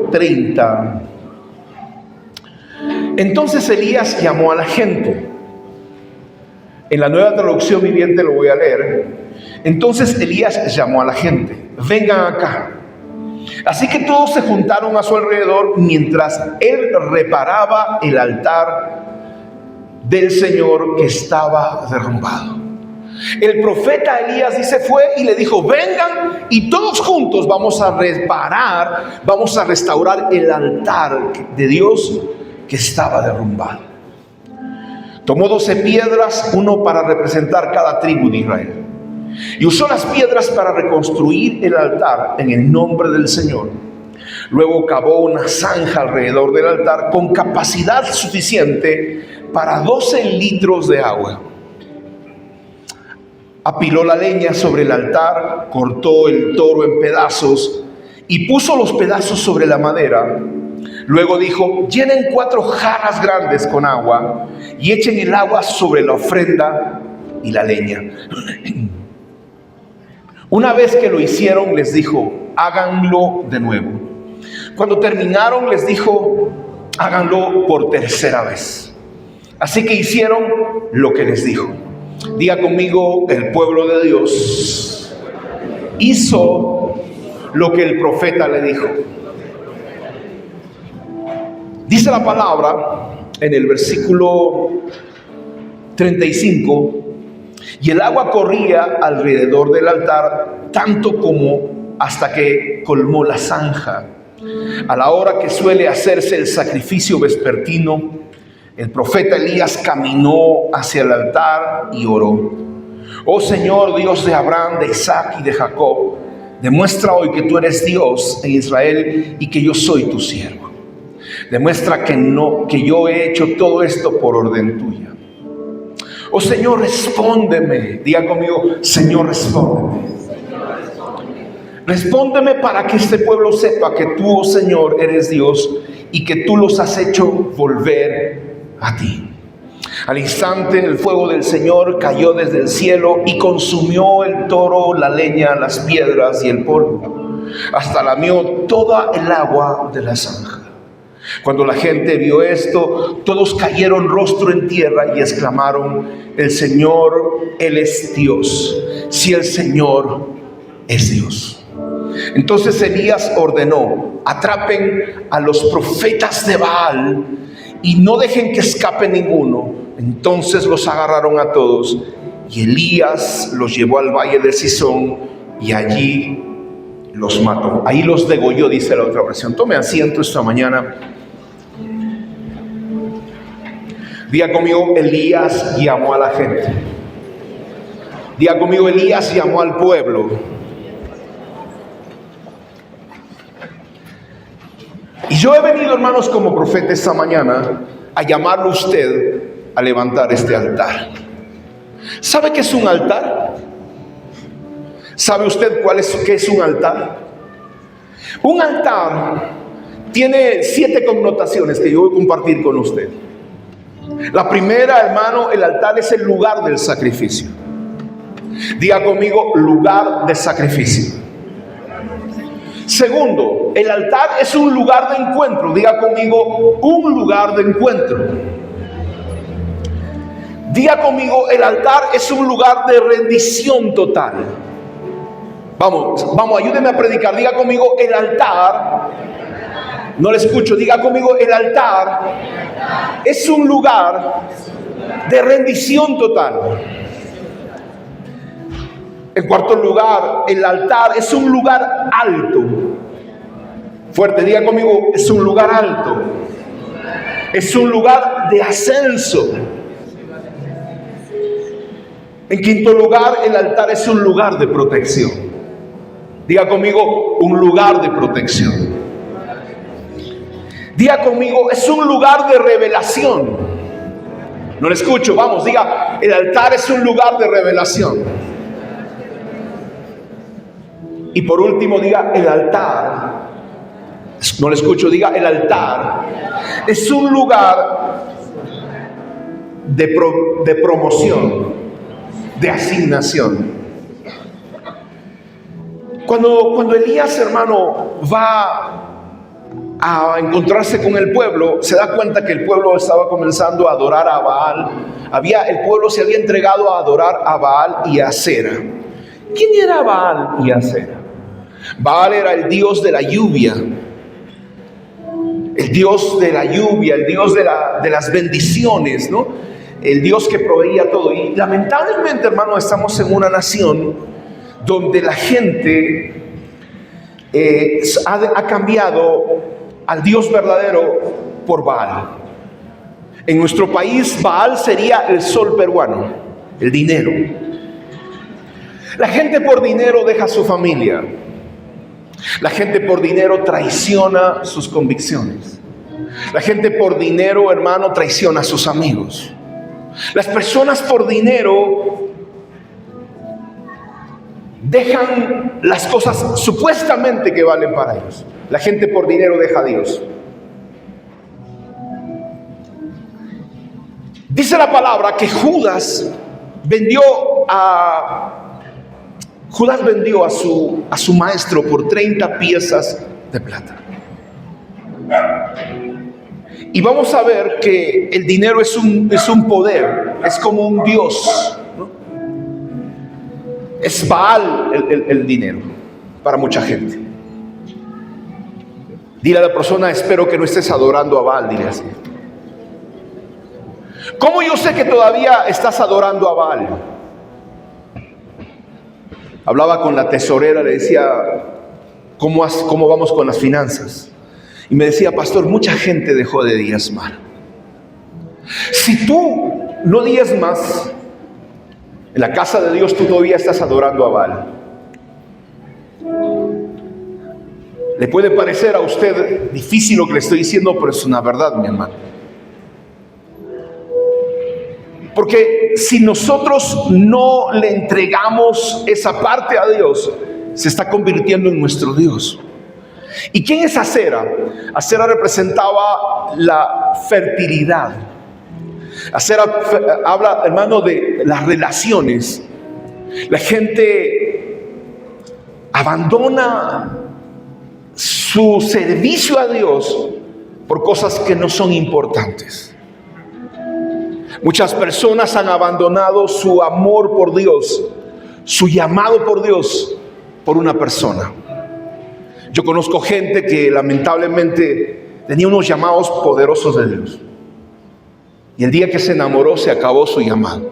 30. Entonces Elías llamó a la gente. En la Nueva Traducción Viviente lo voy a leer. Entonces Elías llamó a la gente: vengan acá. Así que todos se juntaron a su alrededor mientras él reparaba el altar del Señor que estaba derrumbado. El profeta Elías dice, fue y le dijo: vengan y todos juntos vamos a reparar, vamos a restaurar el altar de Dios que estaba derrumbado. Tomó 12 piedras, uno para representar cada tribu de Israel, y usó las piedras para reconstruir el altar en el nombre del Señor. Luego cavó una zanja alrededor del altar con capacidad suficiente para 12 litros de agua. Apiló la leña sobre el altar, cortó el toro en pedazos y puso los pedazos sobre la madera. Luego dijo: llenen 4 jarras grandes con agua y echen el agua sobre la ofrenda y la leña. Una vez que lo hicieron, les dijo: háganlo de nuevo. Cuando terminaron, les dijo: háganlo por tercera vez. Así que hicieron lo que les dijo. Diga conmigo: el pueblo de Dios hizo lo que el profeta le dijo. Dice la palabra en el versículo 35: y el agua corría alrededor del altar tanto como hasta que colmó la zanja. A la hora que suele hacerse el sacrificio vespertino, el profeta Elías caminó hacia el altar y oró: oh Señor, Dios de Abraham, de Isaac y de Jacob, demuestra hoy que tú eres Dios en Israel y que yo soy tu siervo. Demuestra que yo he hecho todo esto por orden tuya. Oh Señor, respóndeme. Diga conmigo: Señor, respóndeme. Respóndeme para que este pueblo sepa que tú, oh Señor, eres Dios y que tú los has hecho volver a ti. Al instante el fuego del Señor cayó desde el cielo y consumió el toro, la leña, las piedras y el polvo, hasta lamió toda el agua de la zanja. Cuando la gente vio esto, todos cayeron rostro en tierra y exclamaron: el Señor, Él es Dios. Si el Señor es Dios. Entonces Elías ordenó: atrapen a los profetas de Baal y no dejen que escape ninguno. Entonces los agarraron a todos y Elías los llevó al valle de Cisón y allí los mató. Ahí los degolló, dice la otra versión. Tome asiento esta mañana. Diga conmigo: Elías llamó a la gente. Diga conmigo: Elías llamó al pueblo. Y yo he venido, hermanos, como profeta esta mañana a llamarlo a usted a levantar este altar. ¿Sabe qué es un altar? ¿Sabe usted qué es un altar? Un altar tiene 7 connotaciones que yo voy a compartir con usted. La primera, hermano, el altar es el lugar del sacrificio. Diga conmigo: lugar de sacrificio. Segundo, el altar es un lugar de encuentro. Diga conmigo: un lugar de encuentro. Diga conmigo: el altar es un lugar de rendición total. Vamos, ayúdeme a predicar. Diga conmigo: el altar. No le escucho. Diga conmigo: el altar es un lugar de rendición total. En cuarto lugar, el altar es un lugar alto. Fuerte, diga conmigo: es un lugar alto. Es un lugar de ascenso. En quinto lugar, el altar es un lugar de protección. Diga conmigo: un lugar de protección. Diga conmigo: es un lugar de revelación. No le escucho. Vamos, diga: el altar es un lugar de revelación. Y por último, diga: el altar. No le escucho. Diga: el altar es un lugar de promoción, de asignación. Cuando Elías, hermano, va a encontrarse con el pueblo, se da cuenta que el pueblo estaba comenzando a adorar a Baal. El pueblo se había entregado a adorar a Baal y a Acera. ¿Quién era Baal y Acera? Baal era el dios de la lluvia, el dios de la lluvia, el dios de las bendiciones, ¿no? El Dios que proveía todo. Y lamentablemente, hermano, estamos en una nación donde la gente ha cambiado al Dios verdadero por Baal. En nuestro país, Baal sería el sol peruano, el dinero. La gente por dinero deja su familia. La gente por dinero traiciona sus convicciones. La gente por dinero, hermano, traiciona a sus amigos. Las personas por dinero dejan las cosas supuestamente que valen para ellos. La gente por dinero deja a Dios. Dice la palabra que Judas vendió a su maestro por 30 piezas de plata. Y vamos a ver que el dinero es un poder, es como un dios, ¿no? Es Baal el dinero para mucha gente. Dile a la persona: espero que no estés adorando a Baal. Dile así. ¿Cómo yo sé que todavía estás adorando a Baal? Hablaba con la tesorera, le decía: ¿cómo vamos con las finanzas? Y me decía: pastor, mucha gente dejó de diezmar. Si tú no diezmas, en la casa de Dios tú todavía estás adorando a Baal. Le puede parecer a usted difícil lo que le estoy diciendo, pero es una verdad, mi hermano. Porque si nosotros no le entregamos esa parte a Dios, se está convirtiendo en nuestro Dios. ¿Y quién es Acera? Acera representaba la fertilidad. Acera habla, hermano, de las relaciones. La gente abandona su servicio a Dios por cosas que no son importantes. Muchas personas han abandonado su amor por Dios, su llamado por Dios, por una persona. Yo conozco gente que lamentablemente tenía unos llamados poderosos de Dios. Y el día que se enamoró, se acabó su llamado.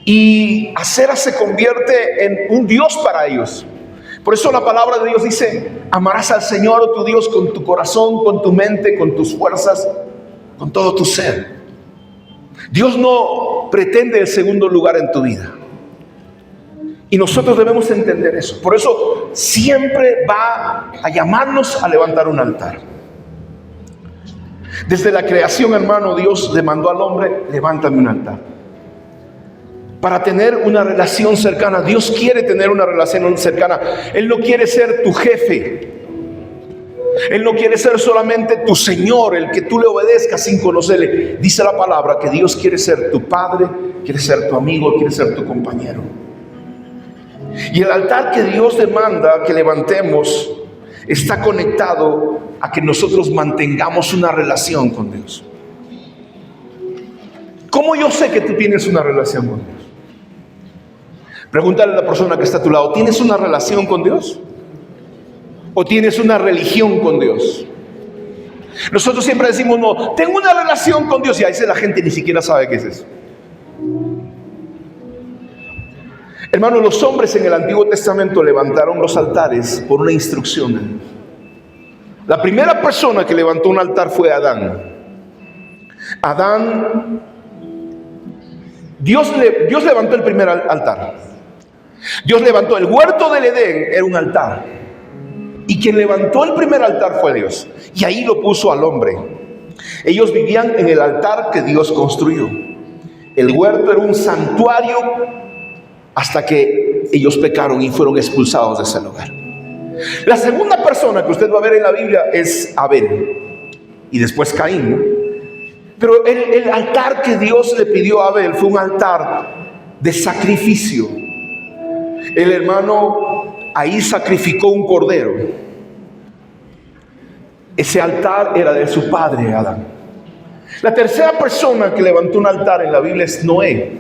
Y Acera se convierte en un Dios para ellos. Por eso la palabra de Dios dice: amarás al Señor tu Dios con tu corazón, con tu mente, con tus fuerzas, con todo tu ser. Dios no pretende el segundo lugar en tu vida. Y nosotros debemos entender eso. Por eso siempre va a llamarnos a levantar un altar. Desde la creación, hermano, Dios le mandó al hombre: levántame un altar. Para tener una relación cercana. Dios quiere tener una relación cercana. Él no quiere ser tu jefe. Él no quiere ser solamente tu Señor, el que tú le obedezcas sin conocerle. Dice la palabra que Dios quiere ser tu Padre, quiere ser tu amigo, quiere ser tu compañero. Y el altar que Dios demanda que levantemos está conectado a que nosotros mantengamos una relación con Dios. ¿Cómo yo sé que tú tienes una relación con Dios? Pregúntale a la persona que está a tu lado: ¿tienes una relación con Dios? ¿O tienes una religión con Dios? Nosotros siempre decimos: no, tengo una relación con Dios. Y a veces la gente ni siquiera sabe qué es eso. Hermanos, los hombres en el Antiguo Testamento levantaron los altares por una instrucción de Dios. La primera persona que levantó un altar fue Adán. Dios levantó el primer altar. Dios levantó el huerto del Edén, era un altar. Y quien levantó el primer altar fue Dios. Y ahí lo puso al hombre. Ellos vivían en el altar que Dios construyó. El huerto era un santuario hasta que ellos pecaron y fueron expulsados de ese lugar. La segunda persona que usted va a ver en la Biblia es Abel. Y después Caín, ¿no? Pero el altar que Dios le pidió a Abel fue un altar de sacrificio. El hermano ahí sacrificó un cordero. Ese altar era de su padre Adán. La tercera persona que levantó un altar en la Biblia es Noé.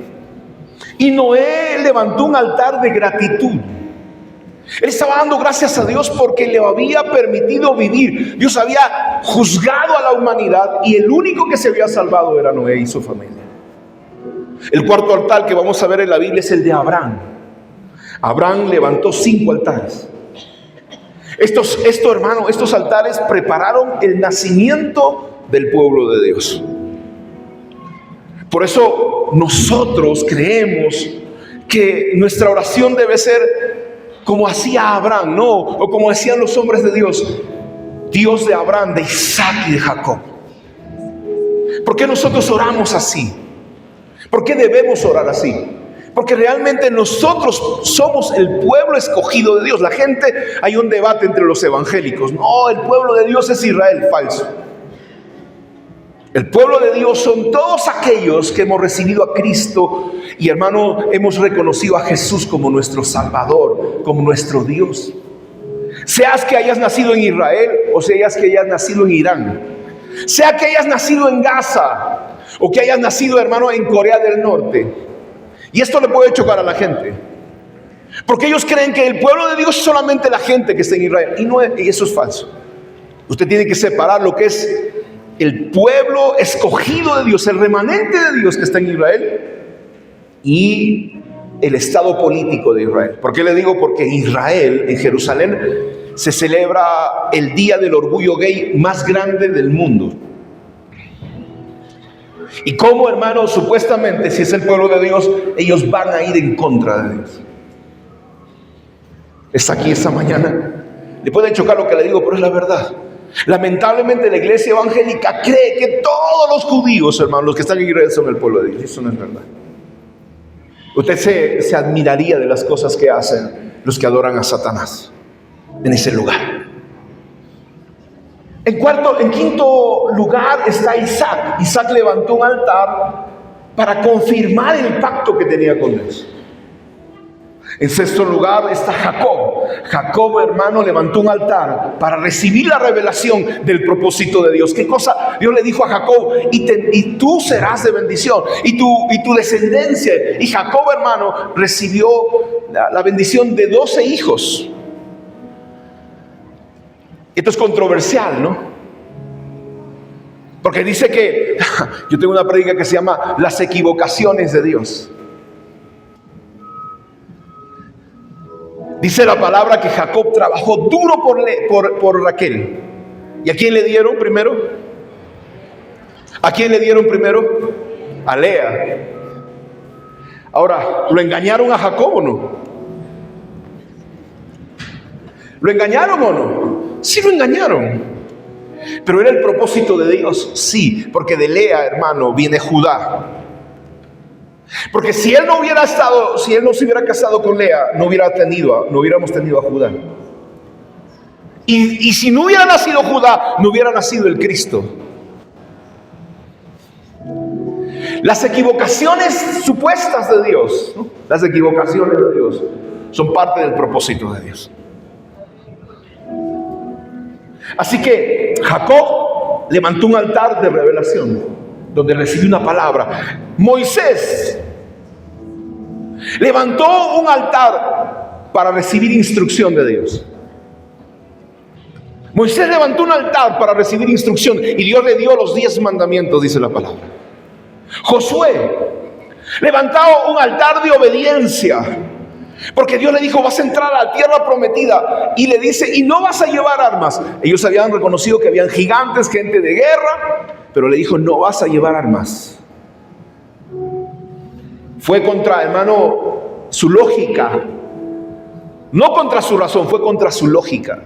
Y Noé levantó un altar de gratitud. Él estaba dando gracias a Dios porque le había permitido vivir. Dios había juzgado a la humanidad y el único que se había salvado era Noé y su familia. El cuarto altar que vamos a ver en la Biblia es el de Abraham. Abraham levantó 5 altares. Estos altares prepararon el nacimiento del pueblo de Dios. Por eso nosotros creemos que nuestra oración debe ser como hacía Abraham, ¿no? O como decían los hombres de Dios: Dios de Abraham, de Isaac y de Jacob. ¿Por qué nosotros oramos así? ¿Por qué debemos orar así? Porque realmente nosotros somos el pueblo escogido de Dios. La gente, hay un debate entre los evangélicos: no, el pueblo de Dios es Israel. Falso. El pueblo de Dios son todos aquellos que hemos recibido a Cristo y, hermano, hemos reconocido a Jesús como nuestro Salvador, como nuestro Dios. Seas que hayas nacido en Israel o seas que hayas nacido en Irán, sea que hayas nacido en Gaza o que hayas nacido, hermano, en Corea del Norte. Y esto le puede chocar a la gente, porque ellos creen que el pueblo de Dios es solamente la gente que está en Israel, y eso es falso. Usted tiene que separar lo que es el pueblo escogido de Dios, el remanente de Dios que está en Israel, y el estado político de Israel. ¿Por qué le digo? Porque en Israel, en Jerusalén, se celebra el día del orgullo gay más grande del mundo. Y como, hermanos, supuestamente, si es el pueblo de Dios, ellos van a ir en contra de Dios. Está aquí esta mañana. Le puede chocar lo que le digo, pero es la verdad. Lamentablemente la iglesia evangélica cree que todos los judíos, hermanos, los que están en Israel, son el pueblo de Dios. Eso no es verdad. Usted se admiraría de las cosas que hacen los que adoran a Satanás en ese lugar. En quinto lugar está Isaac. Isaac levantó un altar para confirmar el pacto que tenía con Dios. En sexto lugar está Jacob. Jacob, hermano, levantó un altar para recibir la revelación del propósito de Dios. ¿Qué cosa? Dios le dijo a Jacob: y tú serás de bendición, y tu descendencia. Y Jacob, hermano, recibió la bendición de 12 hijos. Esto es controversial, ¿no? Porque dice que yo tengo una prédica que se llama Las equivocaciones de Dios. Dice la palabra que Jacob trabajó duro por Raquel. ¿Y a quién le dieron primero? ¿A quién le dieron primero? A Lea. Ahora, ¿lo engañaron a Jacob o no? ¿Lo engañaron o no? Sí, lo engañaron. Pero era el propósito de Dios, sí, porque de Lea, hermano, viene Judá. Porque si él no se hubiera casado con Lea, no hubiéramos tenido a Judá. Y si no hubiera nacido Judá, no hubiera nacido el Cristo. Las equivocaciones supuestas de Dios, ¿no? Las equivocaciones de Dios son parte del propósito de Dios. Así que Jacob levantó un altar de revelación donde recibió una palabra. Moisés levantó un altar para recibir instrucción de Dios. Moisés levantó un altar para recibir instrucción y Dios le dio los 10 mandamientos, dice la palabra. Josué levantó un altar de obediencia, porque Dios le dijo: vas a entrar a la tierra prometida, y le dice: y no vas a llevar armas. Ellos habían reconocido que habían gigantes, gente de guerra, pero le dijo: no vas a llevar armas. Fue contra, hermano, su lógica, no contra su razón, fue contra su lógica.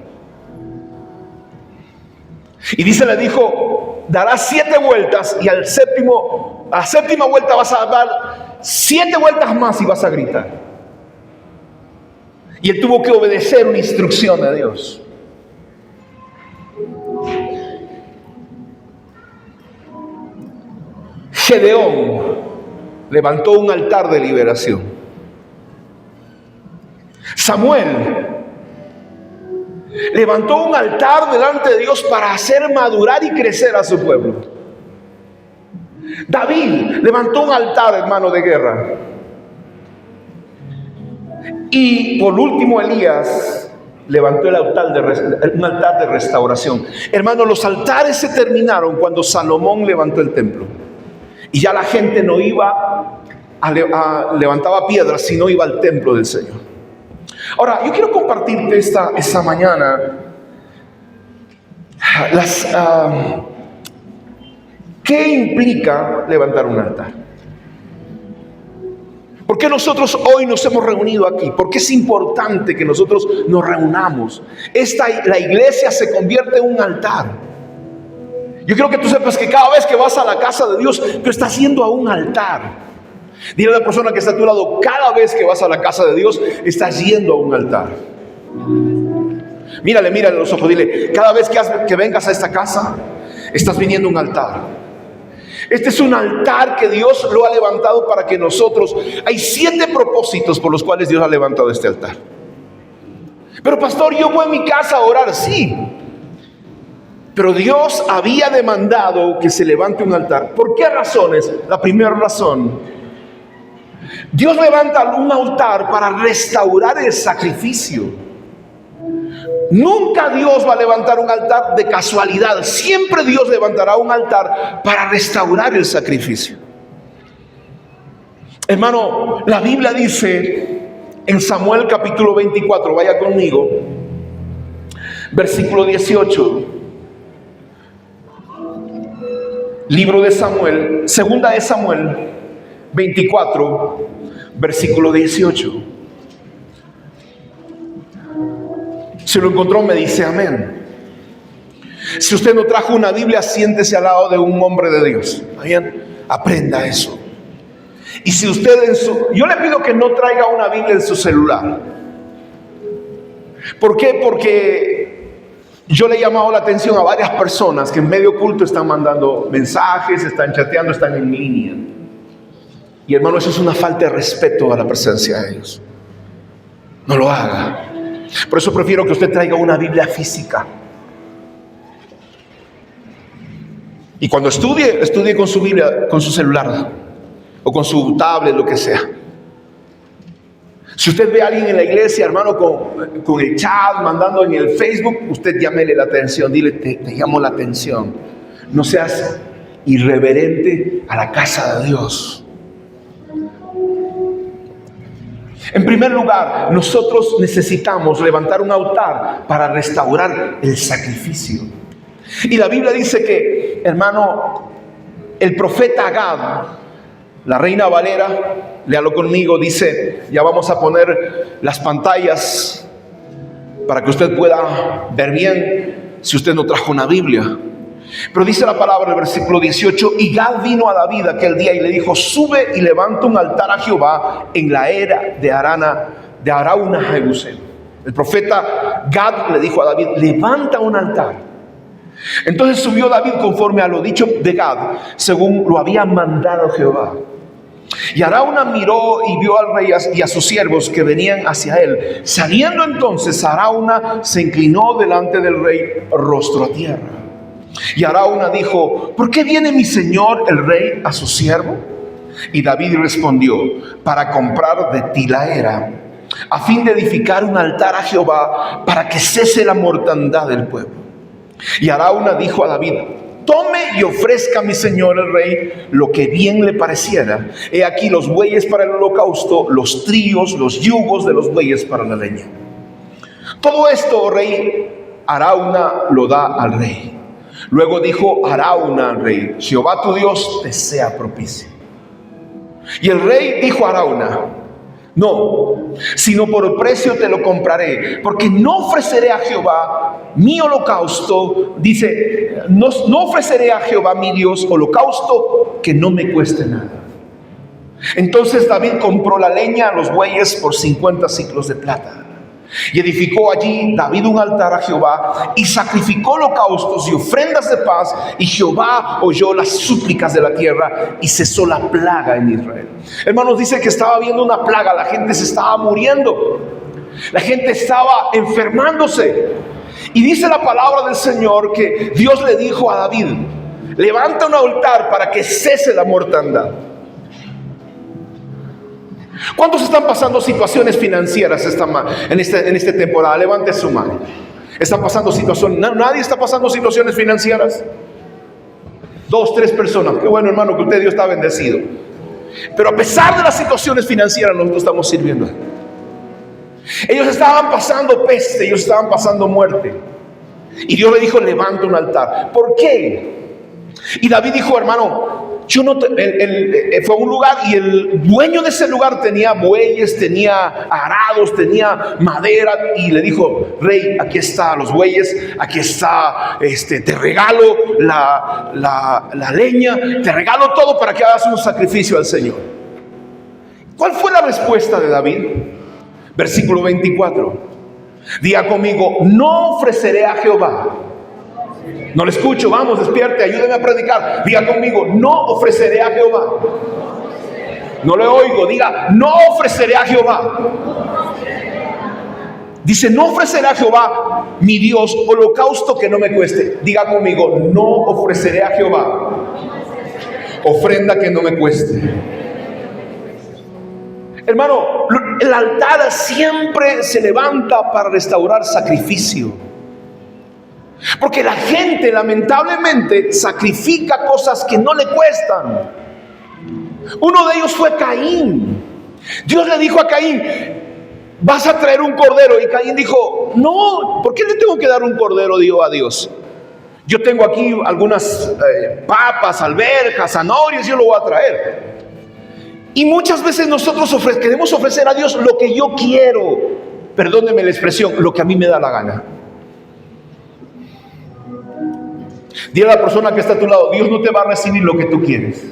Y le dijo: darás 7 vueltas y a la séptima vuelta vas a dar 7 vueltas más y vas a gritar. Y él tuvo que obedecer una instrucción de Dios. Gedeón levantó un altar de liberación. Samuel levantó un altar delante de Dios para hacer madurar y crecer a su pueblo. David levantó un altar, hermano, de guerra. Y por último Elías levantó un altar de restauración. Hermano, los altares se terminaron cuando Salomón levantó el templo. Y ya la gente no iba levantaba piedras, sino iba al templo del Señor. Ahora, yo quiero compartirte esta mañana ¿qué implica levantar un altar? ¿Por qué nosotros hoy nos hemos reunido aquí? ¿Por qué es importante que nosotros nos reunamos? La iglesia se convierte en un altar. Yo quiero que tú sepas que cada vez que vas a la casa de Dios, tú estás yendo a un altar. Dile a la persona que está a tu lado, cada vez que vas a la casa de Dios, estás yendo a un altar. Mírale a los ojos, dile, cada vez que vengas a esta casa, estás viniendo a un altar. Este es un altar que Dios lo ha levantado para que nosotros... Hay 7 propósitos por los cuales Dios ha levantado este altar. Pero pastor, yo voy a mi casa a orar, sí. Pero Dios había demandado que se levante un altar. ¿Por qué razones? La primera razón: Dios levanta un altar para restaurar el sacrificio. Nunca Dios va a levantar un altar de casualidad. Siempre Dios levantará un altar para restaurar el sacrificio. Hermano, la Biblia dice en Samuel capítulo 24, vaya conmigo, versículo 18. Libro de Samuel, segunda de Samuel 24, versículo 18. Si lo encontró, me dice amén. Si usted no trajo una Biblia, siéntese al lado de un hombre de Dios. ¿Bien? Aprenda eso. Y si usted yo le pido que no traiga una Biblia en su celular. ¿Por qué? Porque yo le he llamado la atención a varias personas que en medio culto están mandando mensajes, están chateando, están en línea. Y hermano, eso es una falta de respeto a la presencia de Dios. No lo haga. Por eso prefiero que usted traiga una Biblia física. Y cuando estudie con su Biblia, con su celular o con su tablet, lo que sea. Si usted ve a alguien en la iglesia, hermano, con el chat, mandando en el Facebook, usted llámele la atención, dile, te llamo la atención. No seas irreverente a la casa de Dios. En primer lugar, nosotros necesitamos levantar un altar para restaurar el sacrificio. Y la Biblia dice que, hermano, el profeta Gad, la Reina Valera, léalo conmigo, dice, ya vamos a poner las pantallas para que usted pueda ver bien si usted no trajo una Biblia. Pero dice la palabra, el versículo 18, y Gad vino a David aquel día y le dijo, sube y levanta un altar a Jehová en la era de Arauna Jebuseo. El profeta Gad le dijo a David, levanta un altar. Entonces subió David conforme a lo dicho de Gad, según lo había mandado Jehová. Y Arauna miró y vio al rey y a sus siervos que venían hacia él. Saliendo entonces Arauna se inclinó delante del rey, rostro a tierra. Y Arauna dijo, ¿por qué viene mi señor el rey a su siervo? Y David respondió, para comprar de ti la era, a fin de edificar un altar a Jehová, para que cese la mortandad del pueblo. Y Arauna dijo a David, tome y ofrezca a mi señor el rey lo que bien le pareciera. He aquí los bueyes para el holocausto, los tríos, los yugos de los bueyes para la leña. Todo esto, oh rey, Arauna lo da al rey. Luego dijo Arauna al rey, Jehová tu Dios te sea propicio. Y el rey dijo a Arauna, no, sino por precio te lo compraré, porque no ofreceré a Jehová mi holocausto, dice, no ofreceré a Jehová mi Dios holocausto que no me cueste nada. Entonces David compró la leña a los bueyes por 50 siclos de plata. Y edificó allí David un altar a Jehová y sacrificó holocaustos y ofrendas de paz, y Jehová oyó las súplicas de la tierra y cesó la plaga en Israel. Hermanos, dice que estaba habiendo una plaga, la gente se estaba muriendo, la gente estaba enfermándose. Y dice la palabra del Señor que Dios le dijo a David: levanta un altar para que cese la mortandad. ¿Cuántos están pasando situaciones financieras en esta temporada? Levante su mano. ¿Están pasando situaciones? ¿Nadie está pasando situaciones financieras? 2, 3 personas. Qué bueno, hermano, que usted, Dios está bendecido. Pero a pesar de las situaciones financieras, nosotros estamos sirviendo. Ellos estaban pasando peste, ellos estaban pasando muerte. Y Dios le dijo: levanta un altar. ¿Por qué? Y David dijo: hermano, fue a un lugar y el dueño de ese lugar tenía bueyes, tenía arados, tenía madera, y le dijo: rey, aquí está los bueyes, aquí está, te regalo la leña, te regalo todo para que hagas un sacrificio al Señor. ¿Cuál fue la respuesta de David? Versículo 24. Diga conmigo: no ofreceré a Jehová. No le escucho, vamos, despierte, ayúdeme a predicar. Diga conmigo: no ofreceré a Jehová. No le oigo, diga: no ofreceré a Jehová. Dice: no ofreceré a Jehová mi Dios holocausto que no me cueste. Diga conmigo: no ofreceré a Jehová ofrenda que no me cueste. Hermano, el altar siempre se levanta para restaurar sacrificio. Porque la gente lamentablemente sacrifica cosas que no le cuestan. Uno de ellos fue Caín. Dios le dijo a Caín: vas a traer un cordero. Y Caín dijo: no, ¿por qué le tengo que dar un cordero? Dijo a Dios: yo tengo aquí algunas papas, alberjas, zanahorias, yo lo voy a traer. Y muchas veces nosotros queremos ofrecer a Dios lo que yo quiero. Perdóneme la expresión, lo que a mí me da la gana. Dile a la persona que está a tu lado: Dios no te va a recibir lo que tú quieres.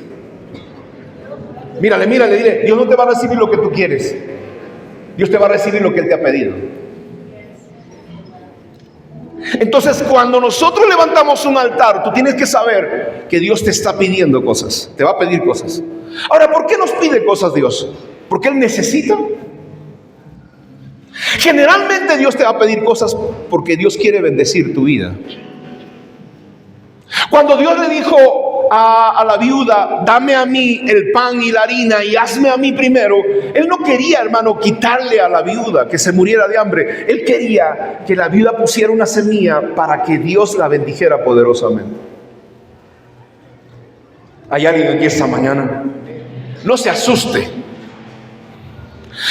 Mírale, dile: Dios no te va a recibir lo que tú quieres. Dios te va a recibir lo que Él te ha pedido. Entonces, cuando nosotros levantamos un altar, tú tienes que saber que Dios te está pidiendo cosas. Te va a pedir cosas. Ahora, ¿por qué nos pide cosas Dios? ¿Porque Él necesita? Generalmente Dios te va a pedir cosas porque Dios quiere bendecir tu vida. Cuando Dios le dijo a la viuda: dame a mí el pan y la harina y hazme a mí primero, Él no quería, hermano, quitarle a la viuda que se muriera de hambre. Él quería que la viuda pusiera una semilla para que Dios la bendijera poderosamente. ¿Hay alguien aquí esta mañana? No se asuste.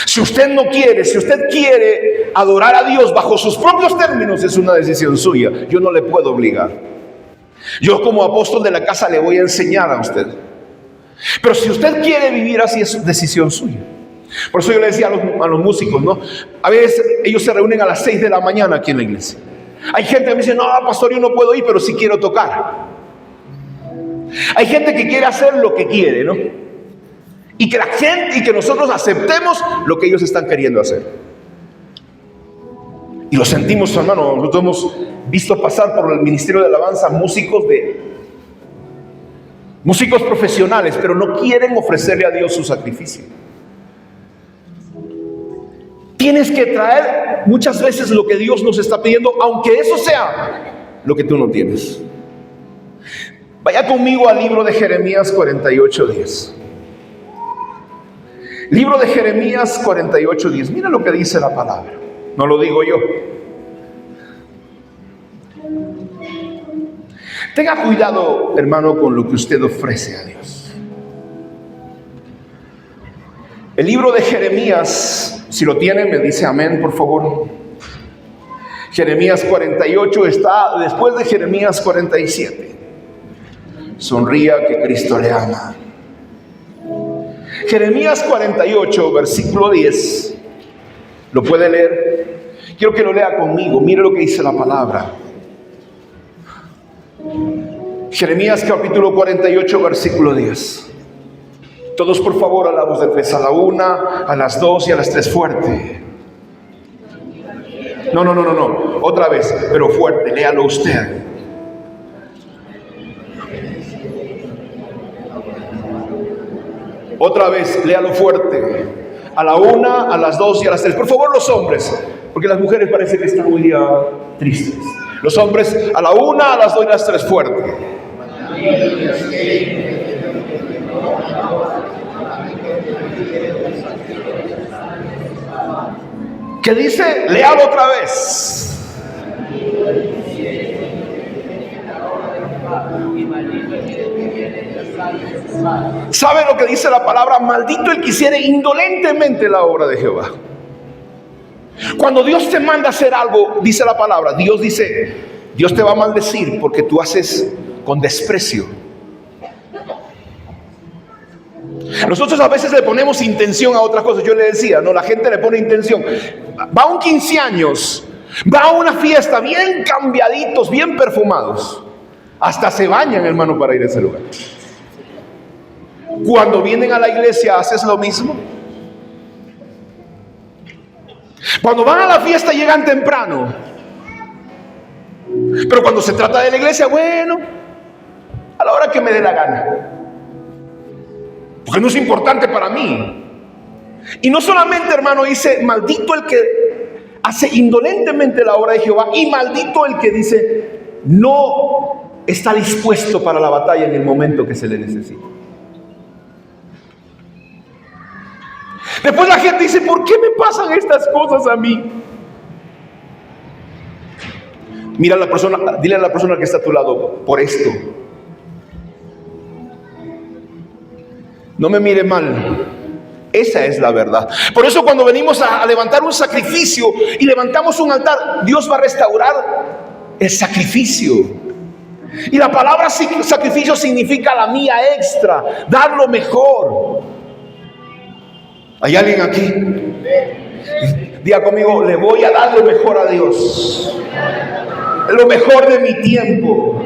Si usted no quiere, si usted quiere adorar a Dios bajo sus propios términos, es una decisión suya. Yo no le puedo obligar. Yo, como apóstol de la casa, le voy a enseñar a usted. Pero si usted quiere vivir así, es decisión suya. Por eso yo le decía a los músicos, ¿no? A veces ellos se reúnen a las 6 de la mañana aquí en la iglesia. Hay gente que me dice: no, pastor, yo no puedo ir, pero sí quiero tocar. Hay gente que quiere hacer lo que quiere, ¿no? Y que nosotros aceptemos lo que ellos están queriendo hacer. Y lo sentimos, hermano. Nosotros hemos visto pasar por el ministerio de alabanza músicos profesionales, pero no quieren ofrecerle a Dios su sacrificio. Tienes que traer muchas veces lo que Dios nos está pidiendo, aunque eso sea lo que tú no tienes. Vaya conmigo al libro de Jeremías 48:10. Libro de Jeremías 48:10. Mira lo que dice la palabra. No lo digo yo. Tenga cuidado, hermano, con lo que usted ofrece a Dios. El libro de Jeremías, si lo tiene, me dice amén, por favor. Jeremías 48 está después de Jeremías 47. Sonría que Cristo le ama. Jeremías 48, versículo 10. ¿Lo puede leer? Quiero que lo lea conmigo. Mire lo que dice la palabra. Jeremías capítulo 48, versículo 10. Todos, por favor, a la voz de 3, a la 1, a las 2 y a las 3, fuerte. No. Otra vez, pero fuerte, léalo usted. Otra vez, léalo fuerte. A la 1, a las 2 y a las 3. Por favor, los hombres, porque las mujeres parece que están muy tristes. Los hombres a la 1, a las 2 y a las 3, fuerte. ¿Qué dice? Léalo otra vez. ¿Sabe lo que dice la palabra? Maldito el que hiciere indolentemente la obra de Jehová. Cuando Dios te manda a hacer algo, dice la palabra, Dios te va a maldecir porque tú haces con desprecio. Nosotros a veces le ponemos intención a otras cosas. Yo le decía, no, la gente le pone intención. Va a un 15 años, va a una fiesta, bien cambiaditos, bien perfumados. Hasta se bañan, hermano, para ir a ese lugar. Cuando vienen a la iglesia, ¿haces lo mismo? Cuando van a la fiesta, llegan temprano. Pero cuando se trata de la iglesia, bueno, a la hora que me dé la gana. Porque no es importante para mí. Y no solamente, hermano, dice, maldito el que hace indolentemente la obra de Jehová, y maldito el que dice, no está dispuesto para la batalla en el momento que se le necesita. Después la gente dice, ¿por qué me pasan estas cosas a mí? Mira a la persona, dile a la persona que está a tu lado, por esto. No me mire mal. Esa es la verdad. Por eso cuando venimos a levantar un sacrificio y levantamos un altar, Dios va a restaurar el sacrificio. Y la palabra sacrificio significa la mía extra, dar lo mejor. ¿Hay alguien aquí? Diga conmigo, le voy a dar lo mejor a Dios. Lo mejor de mi tiempo.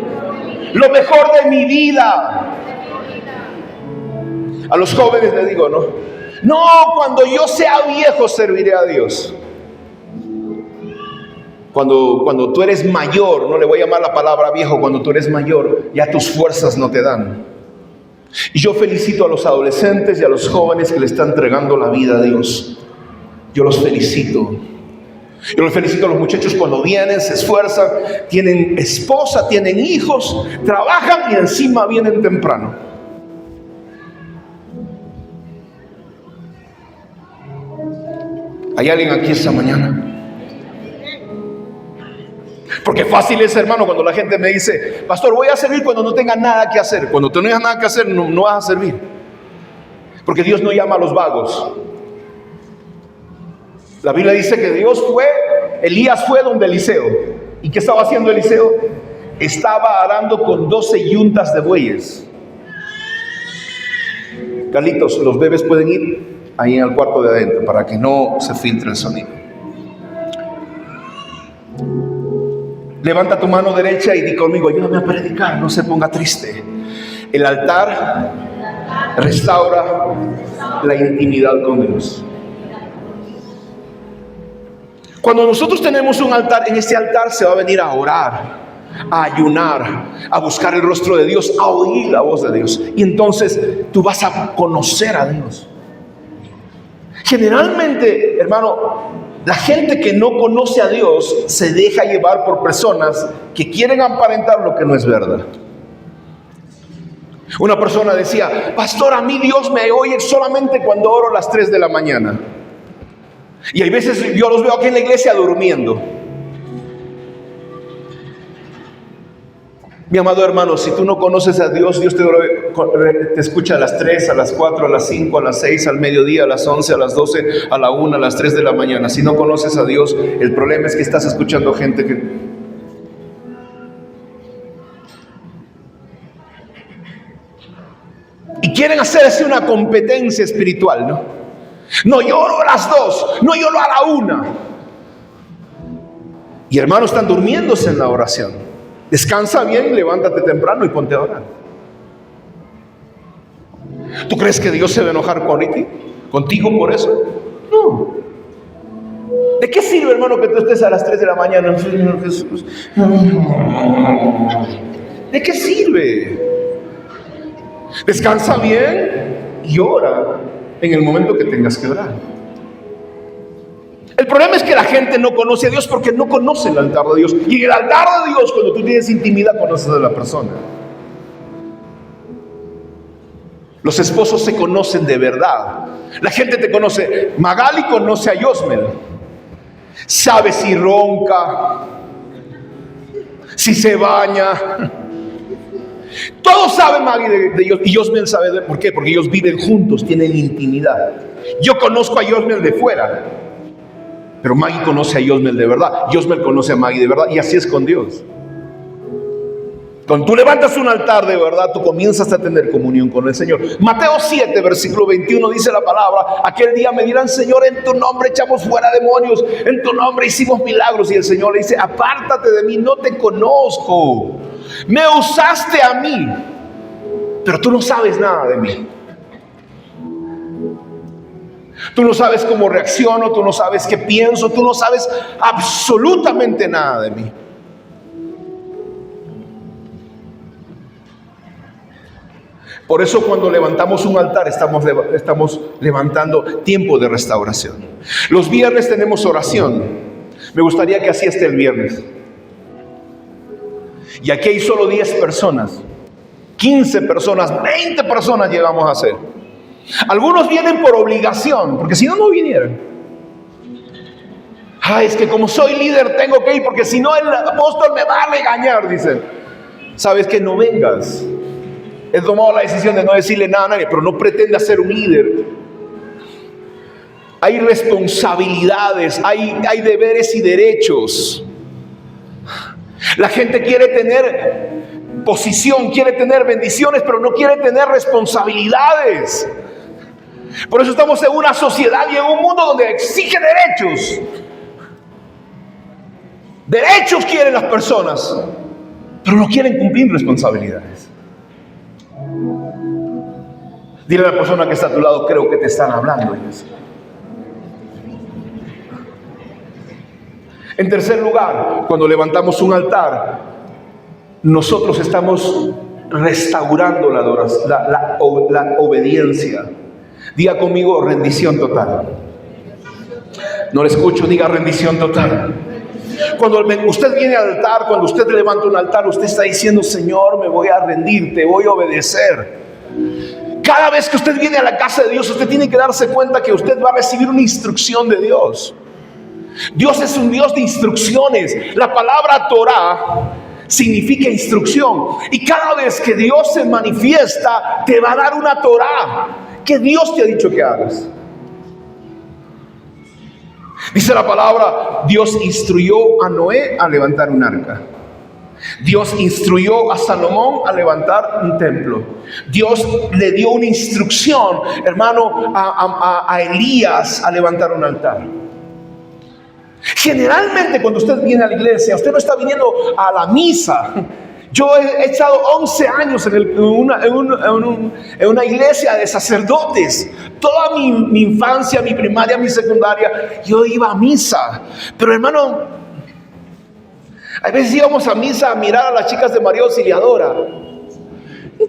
Lo mejor de mi vida. A los jóvenes les digo, no, cuando yo sea viejo serviré a Dios. Cuando tú eres mayor, no le voy a llamar la palabra viejo, cuando tú eres mayor, ya tus fuerzas no te dan. Y yo felicito a los adolescentes y a los jóvenes que le están entregando la vida a Dios. Yo los felicito. Yo los felicito a los muchachos cuando vienen, se esfuerzan, tienen esposa, tienen hijos, trabajan y encima vienen temprano. ¿Hay alguien aquí esta mañana? Porque fácil es, hermano, cuando la gente me dice, pastor, voy a servir cuando no tenga nada que hacer. Cuando tú no tengas nada que hacer, no vas a servir. Porque Dios no llama a los vagos. La Biblia dice que Elías fue donde Eliseo. ¿Y qué estaba haciendo Eliseo? Estaba arando con 12 yuntas de bueyes. Carlitos, los bebés pueden ir ahí en el cuarto de adentro para que no se filtre el sonido. Levanta tu mano derecha y di conmigo, ayúdame a predicar, no se ponga triste. El altar restaura la intimidad con Dios. Cuando nosotros tenemos un altar, en este altar se va a venir a orar, a ayunar, a buscar el rostro de Dios, a oír la voz de Dios. Y entonces tú vas a conocer a Dios. Generalmente, hermano, la gente que no conoce a Dios se deja llevar por personas que quieren aparentar lo que no es verdad. Una persona decía, pastor, a mí Dios me oye solamente cuando oro a las 3 de la mañana. Y hay veces yo los veo aquí en la iglesia durmiendo. Mi amado hermano, si tú no conoces a Dios, Dios te escucha a las 3, a las 4, a las 5, a las 6, al mediodía, a las 11, a las 12, a la 1, a las 3 de la mañana. Si no conoces a Dios, el problema es que estás escuchando gente que... Y quieren hacerse una competencia espiritual, ¿no? No, yo oro a las 2, no, yo oro a la 1. Y hermanos, están durmiéndose en la oración. Descansa bien, levántate temprano y ponte a orar. ¿Tú crees que Dios se va a enojar contigo por eso? No. ¿De qué sirve, hermano, que tú estés a las 3 de la mañana? Señor Jesús. ¿De qué sirve? Descansa bien y ora en el momento que tengas que orar. El problema es que la gente no conoce a Dios porque no conoce el altar de Dios. Y en el altar de Dios, cuando tú tienes intimidad, conoces a la persona. Los esposos se conocen de verdad. La gente te conoce. Magali conoce a Yosmel. Sabe si ronca, si se baña. Todos saben Maggie de ellos. Y Yosmel sabe por qué. Porque ellos viven juntos, tienen intimidad. Yo conozco a Yosmel de fuera, pero Maggie conoce a Yosmel de verdad. Yosmel conoce a Maggie de verdad. Y así es con Dios. Cuando tú levantas un altar de verdad, tú comienzas a tener comunión con el Señor. Mateo 7, versículo 21 dice la palabra: aquel día me dirán, Señor, en tu nombre echamos fuera demonios, en tu nombre hicimos milagros. Y el Señor le dice: apártate de mí, no te conozco. Me usaste a mí, pero tú no sabes nada de mí. Tú no sabes cómo reacciono, tú no sabes qué pienso, tú no sabes absolutamente nada de mí. Por eso cuando levantamos un altar estamos levantando tiempo de restauración. Los viernes tenemos oración. Me gustaría que así esté el viernes. Y aquí hay solo 10 personas, 15 personas, 20 personas llegamos a ser. Algunos vienen por obligación, porque si no, no vinieran. Es que como soy líder tengo que ir, porque si no el apóstol me va a regañar, dicen. Sabes que no vengas. He tomado la decisión de no decirle nada a nadie, pero no pretenda ser un líder. Hay responsabilidades, hay deberes y derechos. La gente quiere tener posición, quiere tener bendiciones, pero no quiere tener responsabilidades. Por eso estamos en una sociedad y en un mundo donde exige derechos. Derechos quieren las personas, pero no quieren cumplir responsabilidades. Dile a la persona que está a tu lado: creo que te están hablando ellos. En tercer lugar, cuando levantamos un altar, nosotros estamos restaurando la obediencia. Diga conmigo: rendición total. No le escucho, diga rendición total. Cuando usted viene al altar, cuando usted levanta un altar, usted está diciendo: Señor, me voy a rendir, te voy a obedecer. Cada vez que usted viene a la casa de Dios, usted tiene que darse cuenta que usted va a recibir una instrucción de Dios. Dios es un Dios de instrucciones. La palabra Torah significa instrucción. Y cada vez que Dios se manifiesta, te va a dar una Torah que Dios te ha dicho que hagas. Dice la palabra: Dios instruyó a Noé a levantar un arca. Dios instruyó a Salomón a levantar un templo. Dios le dio una instrucción, hermano, a Elías a levantar un altar. Generalmente cuando usted viene a la iglesia, usted no está viniendo a la misa. Yo he estado 11 años en una iglesia de sacerdotes. Toda mi infancia, mi primaria, mi secundaria, yo iba a misa. Pero hermano, a veces íbamos a misa a mirar a las chicas de María Auxiliadora.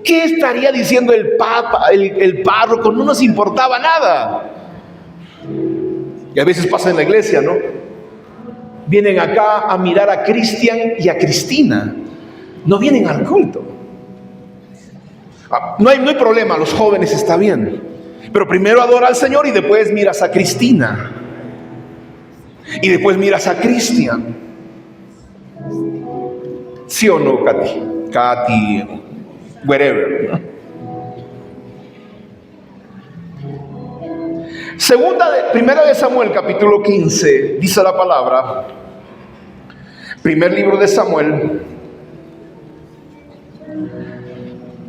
¿Qué estaría diciendo el papa, el párroco? No nos importaba nada. Y a veces pasa en la iglesia, ¿no? Vienen acá a mirar a Cristian y a Cristina. No vienen al culto. No hay problema, los jóvenes está bien. Pero primero adora al Señor y después miras a Cristina. Y después miras a Cristian. ¿Sí o no, Katy? Katy, wherever. Primera de Samuel, capítulo 15, dice la palabra. Primer libro de Samuel,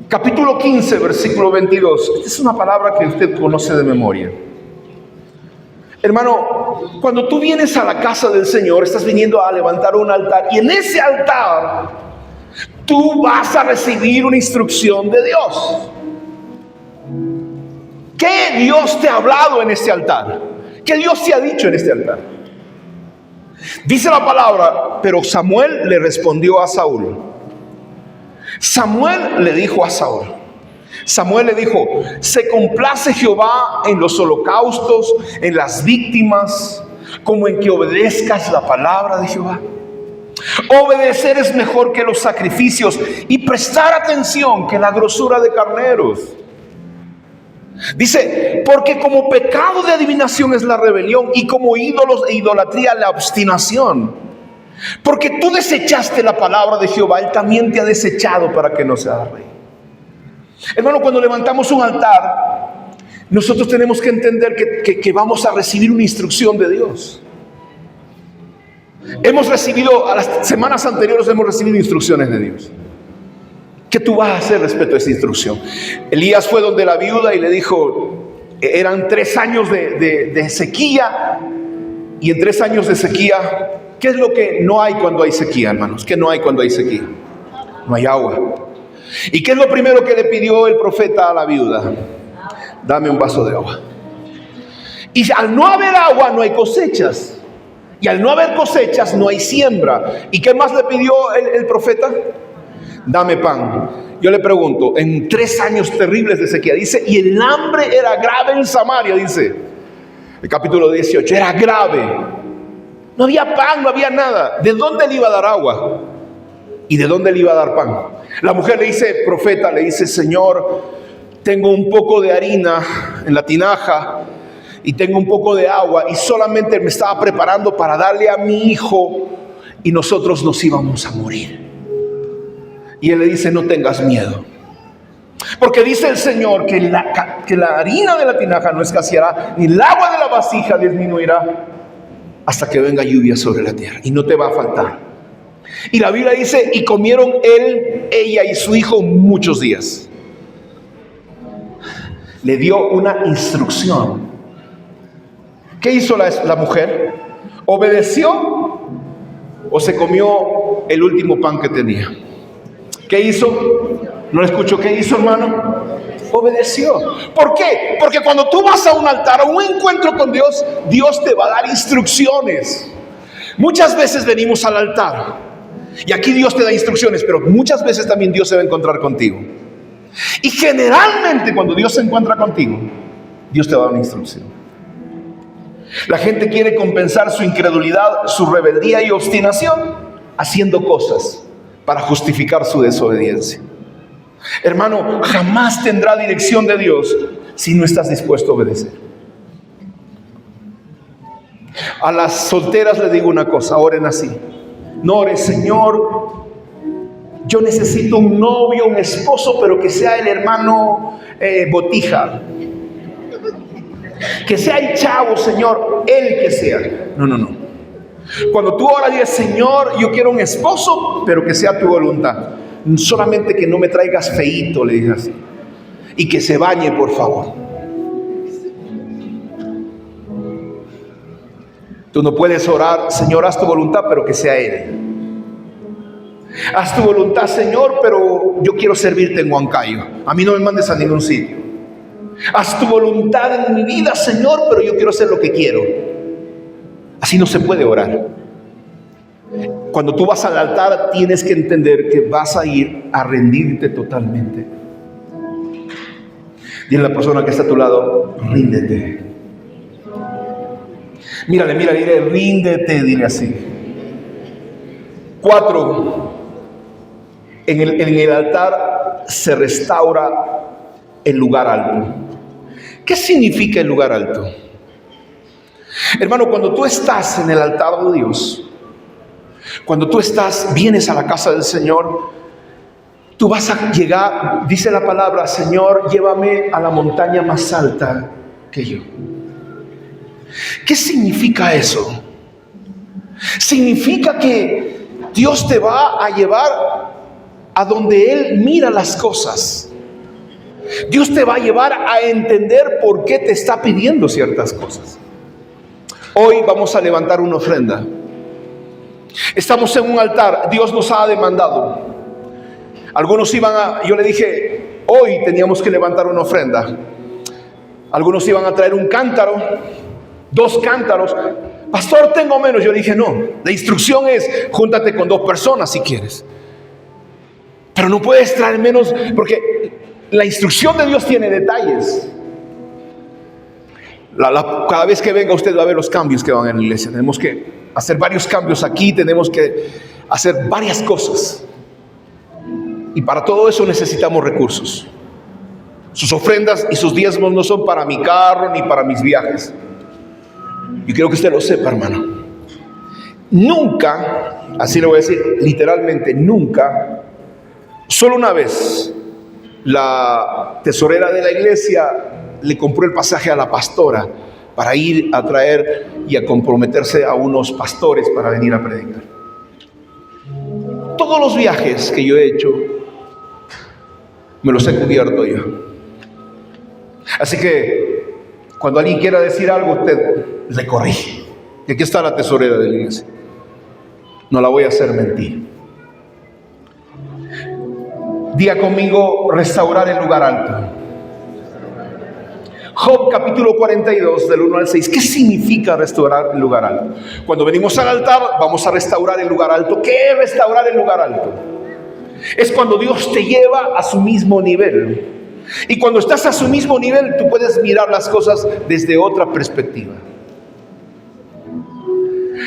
capítulo 15, versículo 22. Esta es una palabra que usted conoce de memoria. Hermano, cuando tú vienes a la casa del Señor, estás viniendo a levantar un altar, y en ese altar tú vas a recibir una instrucción de Dios. ¿Qué Dios te ha hablado en este altar? ¿Qué Dios te ha dicho en este altar? Dice la palabra: pero Samuel le respondió a Saúl. Samuel le dijo a Saúl. Samuel le dijo: ¿se complace Jehová en los holocaustos, en las víctimas? como en que obedezcas la palabra de Jehová. Obedecer es mejor que los sacrificios y prestar atención que la grosura de carneros. Dice, porque como pecado de adivinación es la rebelión y como ídolos e idolatría la obstinación. Porque tú desechaste la palabra de Jehová, Él también te ha desechado para que no seas rey. Hermano, cuando levantamos un altar, nosotros tenemos que entender que vamos a recibir una instrucción de Dios. Hemos recibido, a las semanas anteriores hemos recibido instrucciones de Dios. ¿Qué tú vas a hacer respecto a esa instrucción? Elías fue donde la viuda y le dijo, eran 3 años de sequía, y en 3 años de sequía, ¿qué es lo que no hay cuando hay sequía, hermanos? ¿Qué no hay cuando hay sequía? No hay agua. ¿Y qué es lo primero que le pidió el profeta a la viuda? Dame un vaso de agua. Y al no haber agua no hay cosechas. Y al no haber cosechas no hay siembra. ¿Y qué más le pidió el profeta? Dame pan. Yo le pregunto, en 3 años terribles de sequía, dice, y el hambre era grave en Samaria, dice el capítulo 18, era grave. No había pan, no había nada. ¿De dónde le iba a dar agua? ¿Y de dónde le iba a dar pan? La mujer le dice, profeta, le dice, Señor, tengo un poco de harina en la tinaja y tengo un poco de agua, y solamente me estaba preparando para darle a mi hijo y nosotros nos íbamos a morir. Y él le dice, no tengas miedo, porque dice el Señor que la harina de la tinaja no escaseará, ni el agua de la vasija disminuirá hasta que venga lluvia sobre la tierra, y no te va a faltar. Y la Biblia dice, y comieron él, ella y su hijo muchos días. Le dio una instrucción. ¿Qué hizo la mujer? ¿Obedeció o se comió el último pan que tenía? ¿Qué hizo? No lo escucho. ¿Qué hizo, hermano? Obedeció. ¿Por qué? Porque cuando tú vas a un altar, a un encuentro con Dios, Dios te va a dar instrucciones. Muchas veces venimos al altar y aquí Dios te da instrucciones, pero muchas veces también Dios se va a encontrar contigo. Y generalmente cuando Dios se encuentra contigo, Dios te va a dar una instrucción. La gente quiere compensar su incredulidad, su rebeldía y obstinación haciendo cosas para justificar su desobediencia. Hermano, jamás tendrá dirección de Dios si no estás dispuesto a obedecer. A las solteras les digo una cosa, oren así. No ores, Señor, yo necesito un novio, un esposo, pero que sea el hermano Botija. Que sea el chavo, Señor, el que sea. No. Cuando tú oras, dices, Señor, yo quiero un esposo, pero que sea tu voluntad. Solamente que no me traigas feíto, le dije así. Y que se bañe, por favor. Tú no puedes orar, Señor, haz tu voluntad, pero que sea Él. Haz tu voluntad, Señor, pero yo quiero servirte en Huancayo. A mí no me mandes a ningún sitio. Haz tu voluntad en mi vida, Señor, pero yo quiero hacer lo que quiero. Así no se puede orar. Cuando tú vas al altar, tienes que entender que vas a ir a rendirte totalmente. Dile a la persona que está a tu lado, ríndete. Mírale, dile, ríndete, dile así. 4. En el altar se restaura el lugar alto. ¿Qué significa el lugar alto? Hermano, cuando tú estás en el altar de Dios, cuando tú vienes a la casa del Señor, tú vas a llegar, dice la palabra, Señor, llévame a la montaña más alta que yo. ¿Qué significa eso? Significa que Dios te va a llevar a donde Él mira las cosas. Dios te va a llevar a entender por qué te está pidiendo ciertas cosas. Hoy vamos a levantar una ofrenda. Estamos en un altar. Dios nos ha demandado. Algunos yo le dije, hoy teníamos que levantar una ofrenda. Algunos iban a traer un cántaro, 2 cántaros. Pastor, tengo menos. Yo dije, no. La instrucción es, júntate con 2 personas si quieres. Pero no puedes traer menos, porque la instrucción de Dios tiene detalles. Cada vez que venga usted va a ver los cambios que van en la iglesia. Tenemos que hacer varios cambios aquí, tenemos que hacer varias cosas. Y para todo eso necesitamos recursos. Sus ofrendas y sus diezmos no son para mi carro ni para mis viajes. Yo quiero que usted lo sepa, hermano. Nunca, así le voy a decir literalmente, nunca, solo una vez, la tesorera de la iglesia le compró el pasaje a la pastora para ir a traer y a comprometerse a unos pastores para venir a predicar. Todos los viajes que yo he hecho, me los he cubierto yo. Así que, cuando alguien quiera decir algo, usted le corrige. Y aquí está la tesorera de la iglesia. No la voy a hacer mentir. Diga conmigo, restaurar el lugar alto. Job capítulo 42 del 1 al 6. ¿Qué significa restaurar el lugar alto? Cuando venimos al altar vamos a restaurar el lugar alto. ¿Qué es restaurar el lugar alto? Es cuando Dios te lleva a su mismo nivel. Y cuando estás a su mismo nivel, tú puedes mirar las cosas desde otra perspectiva.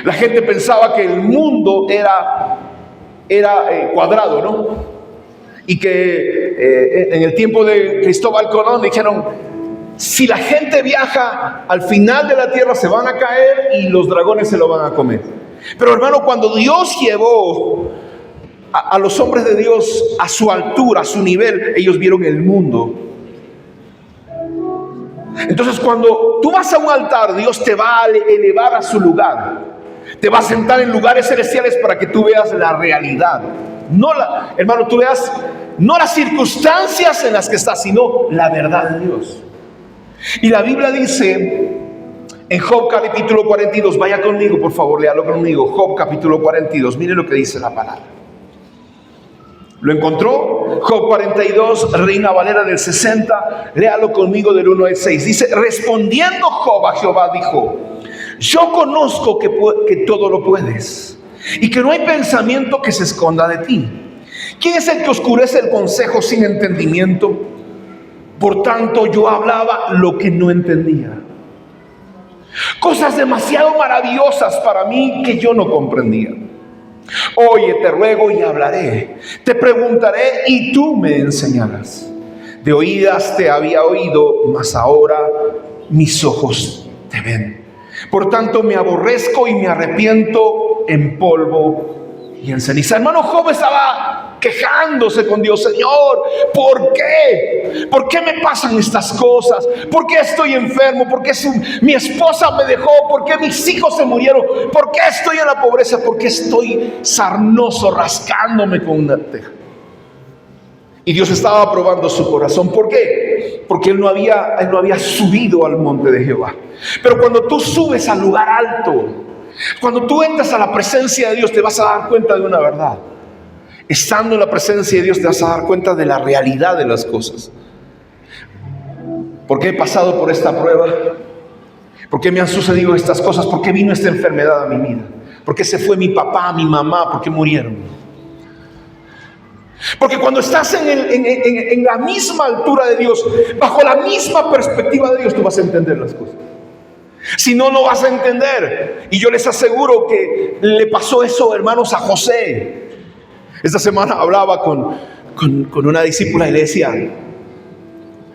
La gente pensaba que el mundo era cuadrado, ¿no? Y que en el tiempo de Cristóbal Colón dijeron, si la gente viaja al final de la tierra se van a caer y los dragones se lo van a comer. Pero hermano, cuando Dios llevó a los hombres de Dios a su altura, a su nivel, ellos vieron el mundo. Entonces cuando tú vas a un altar, Dios te va a elevar a su lugar. Te va a sentar en lugares celestiales para que tú veas la realidad. Hermano, tú veas no las circunstancias en las que estás, sino la verdad de Dios. Y la Biblia dice en Job capítulo 42, vaya conmigo por favor, léalo conmigo, Job capítulo 42, mire lo que dice la palabra. ¿Lo encontró? Job 42, Reina Valera del 60, léalo conmigo del 1 al 6. Dice, respondiendo Job a Jehová dijo, yo conozco que todo lo puedes y que no hay pensamiento que se esconda de ti. ¿Quién es el que oscurece el consejo sin entendimiento? Por tanto, yo hablaba lo que no entendía. Cosas demasiado maravillosas para mí que yo no comprendía. Oye, te ruego y hablaré. Te preguntaré y tú me enseñarás. De oídas te había oído, mas ahora mis ojos te ven. Por tanto, me aborrezco y me arrepiento en polvo y en ceniza. Hermano, Job estaba quejándose con Dios. Señor, ¿por qué? ¿Por qué me pasan estas cosas? ¿Por qué estoy enfermo? ¿Por qué mi esposa me dejó? ¿Por qué mis hijos se murieron? ¿Por qué estoy en la pobreza? ¿Por qué estoy sarnoso, rascándome con una teja? Y Dios estaba probando su corazón. ¿Por qué? Porque él no había subido al monte de Jehová. Pero cuando tú subes al lugar alto, cuando tú entras a la presencia de Dios, te vas a dar cuenta de una verdad. Estando en la presencia de Dios, te vas a dar cuenta de la realidad de las cosas. ¿Por qué he pasado por esta prueba? ¿Por qué me han sucedido estas cosas? ¿Por qué vino esta enfermedad a mi vida? ¿Por qué se fue mi papá, mi mamá? ¿Por qué murieron? Porque cuando estás en la misma altura de Dios, bajo la misma perspectiva de Dios, tú vas a entender las cosas. Si no, no vas a entender. Y yo les aseguro que le pasó eso, hermanos, a José. Esta semana hablaba con una discípula y le decía,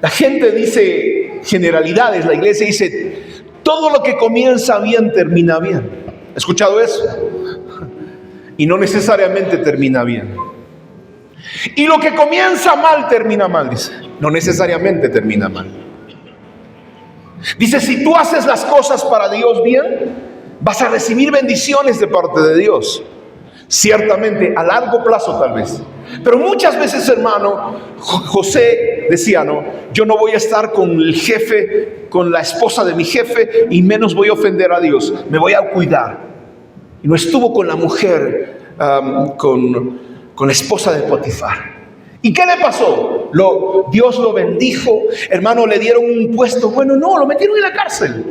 la gente dice generalidades, la iglesia dice, todo lo que comienza bien termina bien. ¿Has escuchado eso? Y no necesariamente termina bien. Y lo que comienza mal termina mal, dice. No necesariamente termina mal. Dice, si tú haces las cosas para Dios bien, vas a recibir bendiciones de parte de Dios. Ciertamente, a largo plazo tal vez. Pero muchas veces, hermano, José decía, no, yo no voy a estar con el jefe, con la esposa de mi jefe, y menos voy a ofender a Dios. Me voy a cuidar. Y no estuvo con la mujer, con la esposa de Potifar. ¿Y qué le pasó? Dios lo bendijo, hermano, le dieron un puesto bueno. No, lo metieron en la cárcel.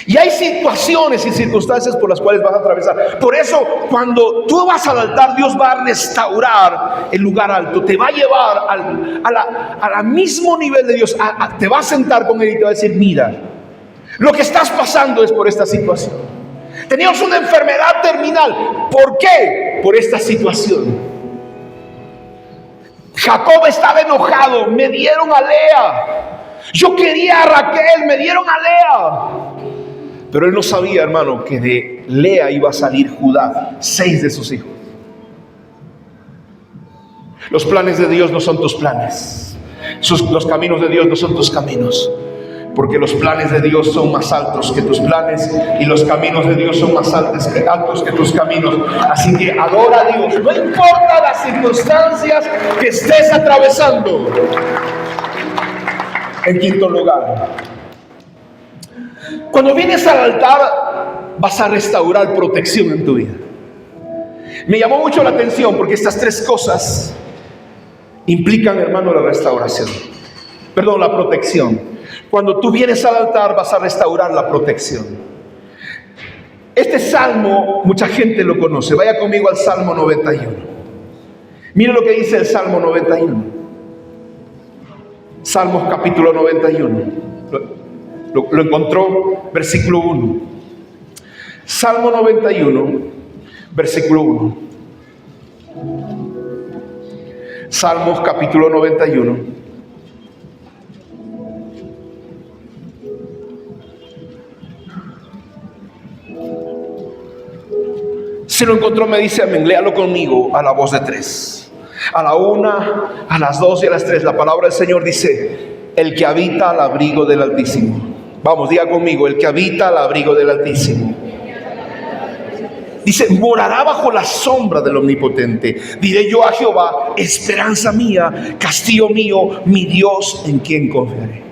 Y hay situaciones y circunstancias por las cuales vas a atravesar. Por eso, cuando tú vas al altar, Dios va a restaurar el lugar alto. Te va a llevar al mismo nivel de Dios. Te va a sentar con Él y te va a decir: mira, lo que estás pasando es por esta situación. Tenías una enfermedad terminal. ¿Por qué? Por esta situación. Jacob estaba enojado. Me dieron a Lea. Yo quería a Raquel. Me dieron a Lea. Pero él no sabía, hermano, que de Lea iba a salir Judá, 6 de sus hijos. Los planes de Dios no son tus planes. Los caminos de Dios no son tus caminos. Porque los planes de Dios son más altos que tus planes, y los caminos de Dios son más altos que tus caminos. Así que adora a Dios, no importa las circunstancias que estés atravesando. En quinto lugar, cuando vienes al altar, vas a restaurar protección en tu vida. Me llamó mucho la atención porque estas 3 cosas implican, hermano, la restauración. Perdón, la protección. Cuando tú vienes al altar, vas a restaurar la protección. Este salmo, mucha gente lo conoce. Vaya conmigo al Salmo 91. Mire lo que dice el Salmo 91. Salmos capítulo 91. Lo encontró, versículo 1. Salmo 91, versículo 1. Salmos capítulo 91. Si lo encontró, me dice amén. Léalo conmigo a la voz de 3. A la 1, a las 2 y a las 3. La palabra del Señor dice: el que habita al abrigo del Altísimo. Vamos, diga conmigo: el que habita al abrigo del Altísimo. Dice: morará bajo la sombra del Omnipotente. Diré yo a Jehová: esperanza mía, castillo mío, mi Dios en quien confiaré.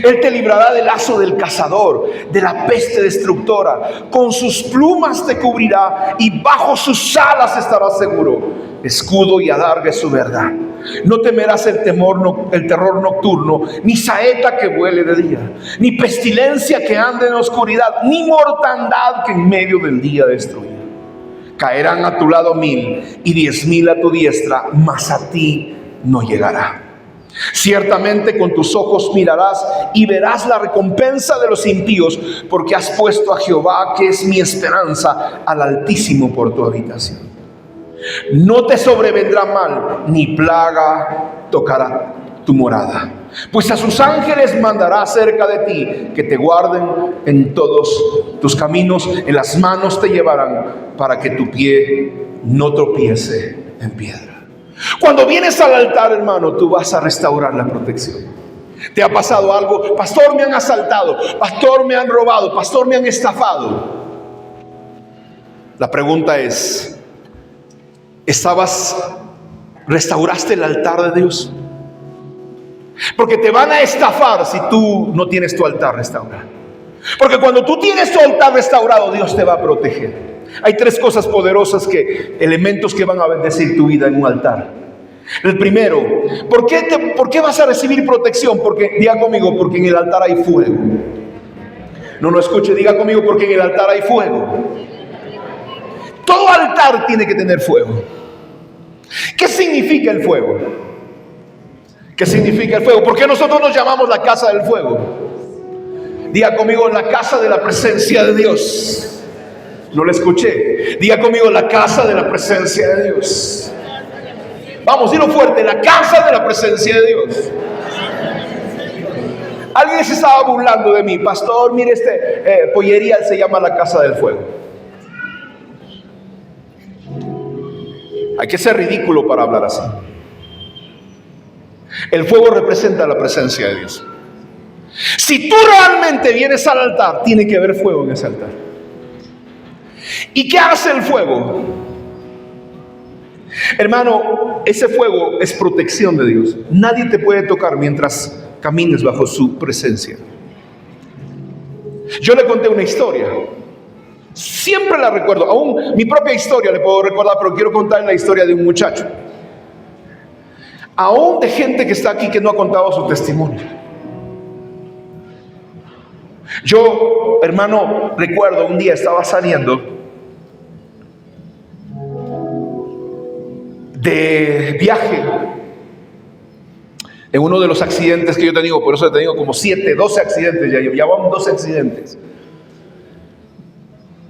Él te librará del lazo del cazador, de la peste destructora. Con sus plumas te cubrirá y bajo sus alas estarás seguro. Escudo y adarga es su verdad. No temerás el terror nocturno, ni saeta que vuele de día, ni pestilencia que ande en la oscuridad, ni mortandad que en medio del día destruya. Caerán a tu lado 1000 y 10,000 a tu diestra, mas a ti no llegará. Ciertamente con tus ojos mirarás y verás la recompensa de los impíos, porque has puesto a Jehová, que es mi esperanza, al Altísimo por tu habitación. No te sobrevendrá mal, ni plaga tocará tu morada, pues a sus ángeles mandará cerca de ti, que te guarden en todos tus caminos. En las manos te llevarán, para que tu pie no tropiece en piedra. Cuando vienes al altar, hermano, tú vas a restaurar la protección. ¿Te ha pasado algo? Pastor, me han asaltado. Pastor, me han robado. Pastor, me han estafado. La pregunta es: ¿restauraste el altar de Dios? Porque te van a estafar si tú no tienes tu altar restaurado. Porque cuando tú tienes tu altar restaurado, Dios te va a proteger. Hay 3 cosas poderosas, elementos que van a bendecir tu vida en un altar. El primero: ¿por qué vas a recibir protección? Porque, diga conmigo, porque en el altar hay fuego. No escuche, diga conmigo: porque en el altar hay fuego. Todo altar tiene que tener fuego. ¿Qué significa el fuego? ¿Qué significa el fuego? ¿Por qué nosotros nos llamamos la casa del fuego? Diga conmigo: la casa de la presencia de Dios. No le escuché. Diga conmigo: la casa de la presencia de Dios. Vamos, dilo fuerte: la casa de la presencia de Dios. Alguien se estaba burlando de mí. Pastor, mire, pollería se llama la casa del fuego. Hay que ser ridículo para hablar así. El fuego representa la presencia de Dios. Si tú realmente vienes al altar, tiene que haber fuego en ese altar. ¿Y qué hace el fuego? Hermano, ese fuego es protección de Dios. Nadie te puede tocar mientras camines bajo su presencia. Yo le conté una historia. Siempre la recuerdo. Aún mi propia historia le puedo recordar, pero quiero contar la historia de un muchacho. Aún de gente que está aquí que no ha contado su testimonio. Yo, hermano, recuerdo un día estaba saliendo de viaje en uno de los accidentes que yo he tenido. Por eso he tenido como 12 accidentes, ya van 12 accidentes.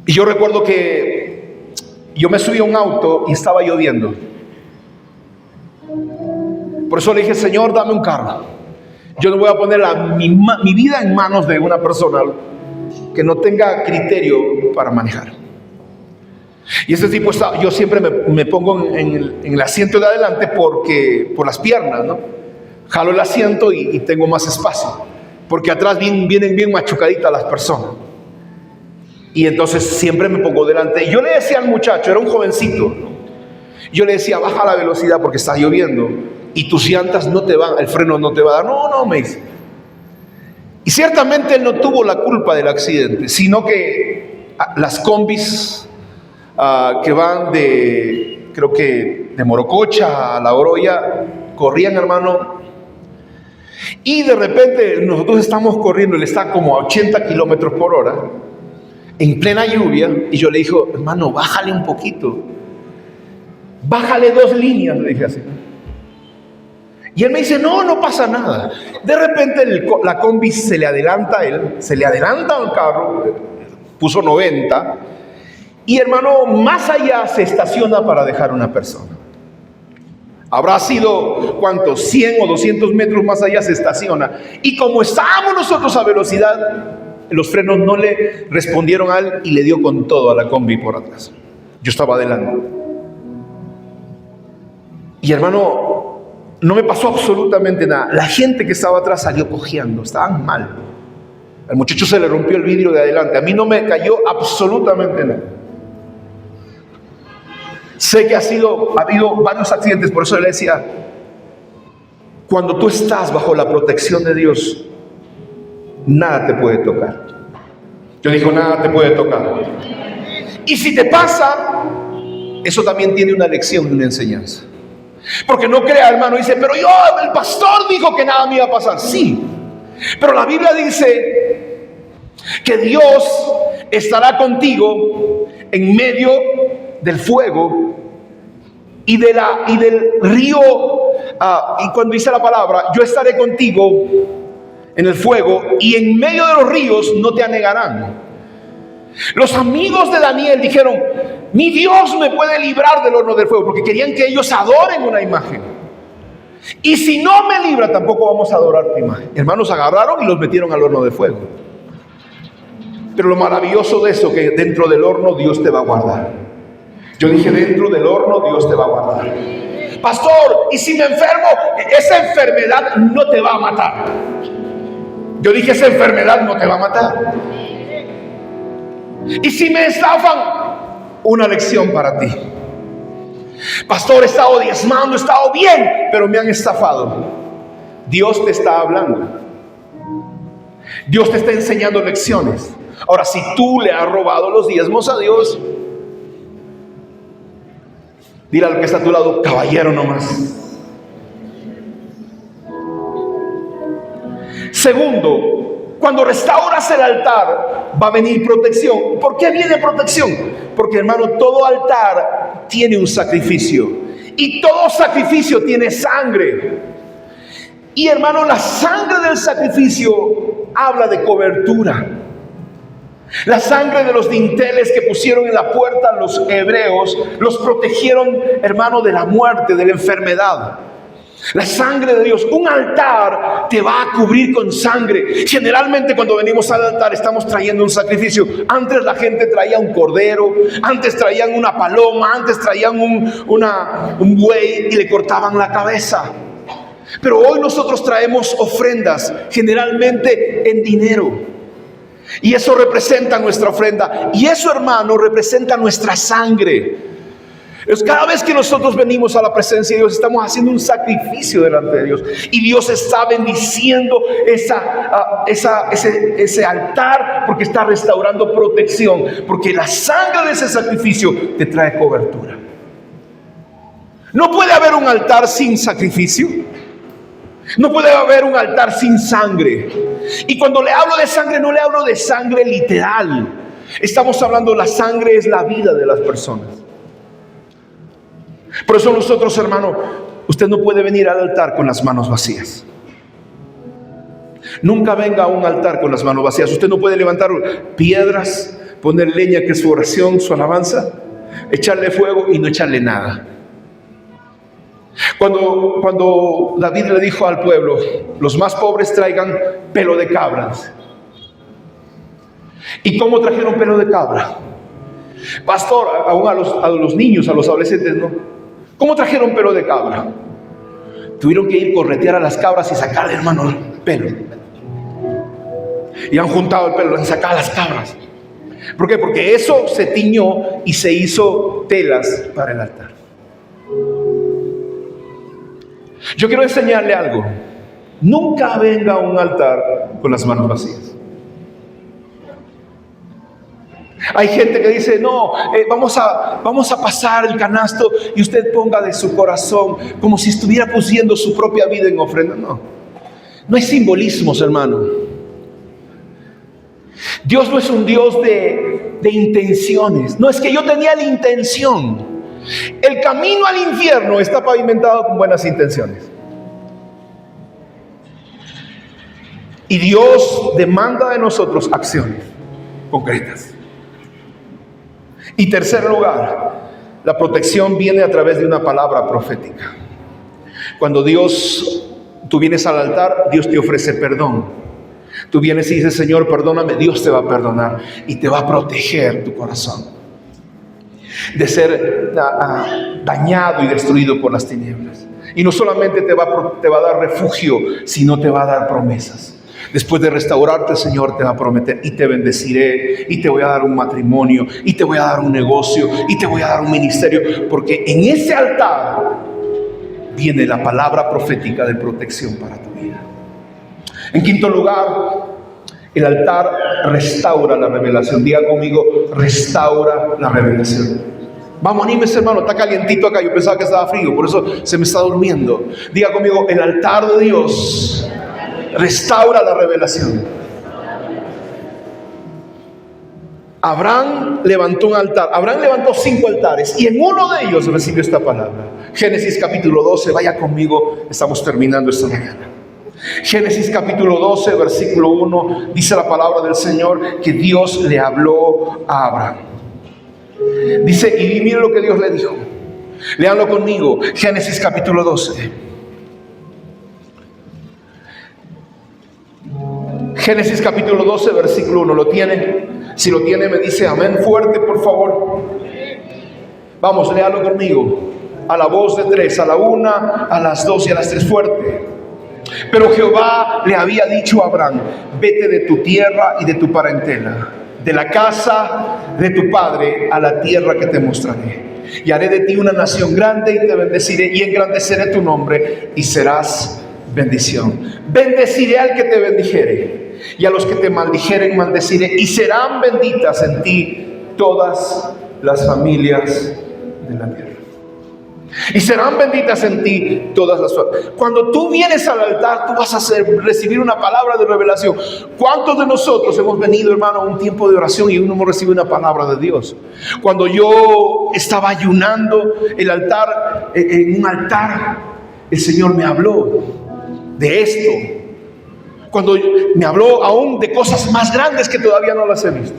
Y yo recuerdo que yo me subí a un auto y estaba lloviendo. Por eso le dije: Señor, dame un carro. Yo no voy a poner mi vida en manos de una persona que no tenga criterio para manejar. Y ese tipo yo siempre me pongo en el asiento de adelante por las piernas, ¿no? Jalo el asiento y tengo más espacio, porque atrás vienen bien machucaditas las personas. Y entonces siempre me pongo delante. Y yo le decía al muchacho, era un jovencito, ¿no? Yo le decía: baja la velocidad porque está lloviendo y tus llantas no te van, el freno no te va a dar. No, me dice. Y ciertamente él no tuvo la culpa del accidente, sino que las combis que van creo que de Morococha a La Oroya, corrían, hermano. Y de repente nosotros estamos corriendo, él está como a 80 kilómetros por hora, en plena lluvia. Y yo le dije: hermano, bájale un poquito. Bájale 2 líneas, le dije así. Y él me dice: no pasa nada. De repente la combi se le adelanta a él, se le adelanta al carro, puso 90. Y hermano, más allá se estaciona para dejar una persona. Habrá sido, ¿cuántos? 100 o 200 metros más allá se estaciona. Y como estábamos nosotros a velocidad, los frenos no le respondieron a él y le dio con todo a la combi por atrás. Yo estaba adelante. Y hermano, no me pasó absolutamente nada. La gente que estaba atrás salió cojeando, estaban mal. Al muchacho se le rompió el vidrio de adelante. A mí no me cayó absolutamente nada. Sé que ha habido varios accidentes, por eso le decía: cuando tú estás bajo la protección de Dios, nada te puede tocar. Yo digo: nada te puede tocar. Y si te pasa, eso también tiene una lección y una enseñanza. Porque no crea, hermano, dice: pero el pastor dijo que nada me iba a pasar. Sí, pero la Biblia dice que Dios estará contigo en medio del fuego y del río. Y cuando dice la palabra: yo estaré contigo en el fuego y en medio de los ríos no te anegarán. Los amigos de Daniel dijeron: mi Dios me puede librar del horno del fuego, porque querían que ellos adoren una imagen. Y si no me libra, tampoco vamos a adorar tu imagen. Hermanos, agarraron y los metieron al horno de fuego. Pero lo maravilloso de eso, que dentro del horno Dios te va a guardar. Yo dije: dentro del horno Dios te va a guardar. Pastor, ¿y si me enfermo? Esa enfermedad no te va a matar. Yo dije: esa enfermedad no te va a matar. ¿Y si me estafan? Una lección para ti. Pastor, he estado diezmando, he estado bien, pero me han estafado. Dios te está hablando. Dios te está enseñando lecciones. Ahora, si tú le has robado los diezmos a Dios, dile al que está a tu lado: caballero nomás. Segundo, cuando restauras el altar, va a venir protección. ¿Por qué viene protección? Porque, hermano, todo altar tiene un sacrificio. Y todo sacrificio tiene sangre. Y, hermano, la sangre del sacrificio habla de cobertura. La sangre de los dinteles que pusieron en la puerta los hebreos los protegieron, hermano, de la muerte, de la enfermedad. La sangre de Dios, un altar te va a cubrir con sangre. Generalmente cuando venimos al altar estamos trayendo un sacrificio. Antes la gente traía un cordero, antes traían una paloma, antes traían un buey y le cortaban la cabeza. Pero hoy nosotros traemos ofrendas, generalmente en dinero. Y eso representa nuestra ofrenda. Y eso, hermano, representa nuestra sangre. Cada vez que nosotros venimos a la presencia de Dios, estamos haciendo un sacrificio delante de Dios. Y Dios está bendiciendo ese altar, porque está restaurando protección. Porque la sangre de ese sacrificio te trae cobertura. No puede haber un altar sin sacrificio. No puede haber un altar sin sangre. Y cuando le hablo de sangre, no le hablo de sangre literal. Estamos hablando, la sangre es la vida de las personas. Por eso nosotros, hermano, usted no puede venir al altar con las manos vacías. Nunca venga a un altar con las manos vacías. Usted no puede levantar piedras, poner leña, que es su oración, su alabanza, echarle fuego y no echarle nada. Cuando David le dijo al pueblo, los más pobres traigan pelo de cabras. ¿Y cómo trajeron pelo de cabra? Pastor, aún a los niños, a los adolescentes, ¿no? ¿Cómo trajeron pelo de cabra? Tuvieron que ir corretear a las cabras y sacarle, hermano, el pelo. Y han juntado el pelo, han sacado las cabras. ¿Por qué? Porque eso se tiñó y se hizo telas para el altar. Yo quiero enseñarle algo. Nunca venga a un altar con las manos vacías. Hay gente que dice, no, vamos a pasar el canasto y usted ponga de su corazón, como si estuviera pusiendo su propia vida en ofrenda. No hay simbolismos, hermano. Dios no es un Dios de intenciones. No es que yo tenía la intención. El camino al infierno está pavimentado con buenas intenciones. Y Dios demanda de nosotros acciones concretas. Y tercer lugar, la protección viene a través de una palabra profética. Cuando tú vienes al altar, Dios te ofrece perdón. Tú vienes y dices, Señor, perdóname. Dios te va a perdonar y te va a proteger tu corazón de ser dañado y destruido por las tinieblas. Y no solamente te va a dar refugio, sino te va a dar promesas. Después de restaurarte, el Señor te va a prometer, y te bendeciré, y te voy a dar un matrimonio, y te voy a dar un negocio, y te voy a dar un ministerio, porque en ese altar viene la palabra profética de protección para tu vida. En quinto lugar, el altar restaura la revelación. Diga conmigo, restaura la revelación. Vamos, anímese, hermano, está calientito acá. Yo pensaba que estaba frío, por eso se me está durmiendo. Diga conmigo, el altar de Dios restaura la revelación. Abraham levantó un altar. Abraham levantó 5 altares y en uno de ellos recibió esta palabra. Génesis capítulo 12, vaya conmigo, estamos terminando esta mañana. Génesis capítulo 12, versículo 1, dice la palabra del Señor que Dios le habló a Abraham. Dice, y mire lo que Dios le dijo. Léanlo conmigo, Génesis capítulo 12. Génesis capítulo 12, versículo 1. ¿Lo tiene? Si lo tiene, me dice amén fuerte, por favor. Vamos, léalo conmigo. A la voz de 3, a la 1, a las 2 y a las 3, fuerte. Pero Jehová le había dicho a Abraham, vete de tu tierra y de tu parentela, de la casa de tu padre, a la tierra que te mostraré. Y haré de ti una nación grande y te bendeciré y engrandeceré tu nombre y serás bendición. Bendeciré al que te bendijere y a los que te maldijeren maldeciré, y serán benditas en ti todas las familias de la tierra. Y serán benditas en ti todas las familias. Cuando tú vienes al altar, tú vas a recibir una palabra de revelación. ¿Cuántos de nosotros hemos venido, hermano, a un tiempo de oración y uno hemos recibido una palabra de Dios? Cuando yo estaba ayunando el altar, en un altar, el Señor me habló de esto. Cuando me habló aún de cosas más grandes que todavía no las he visto.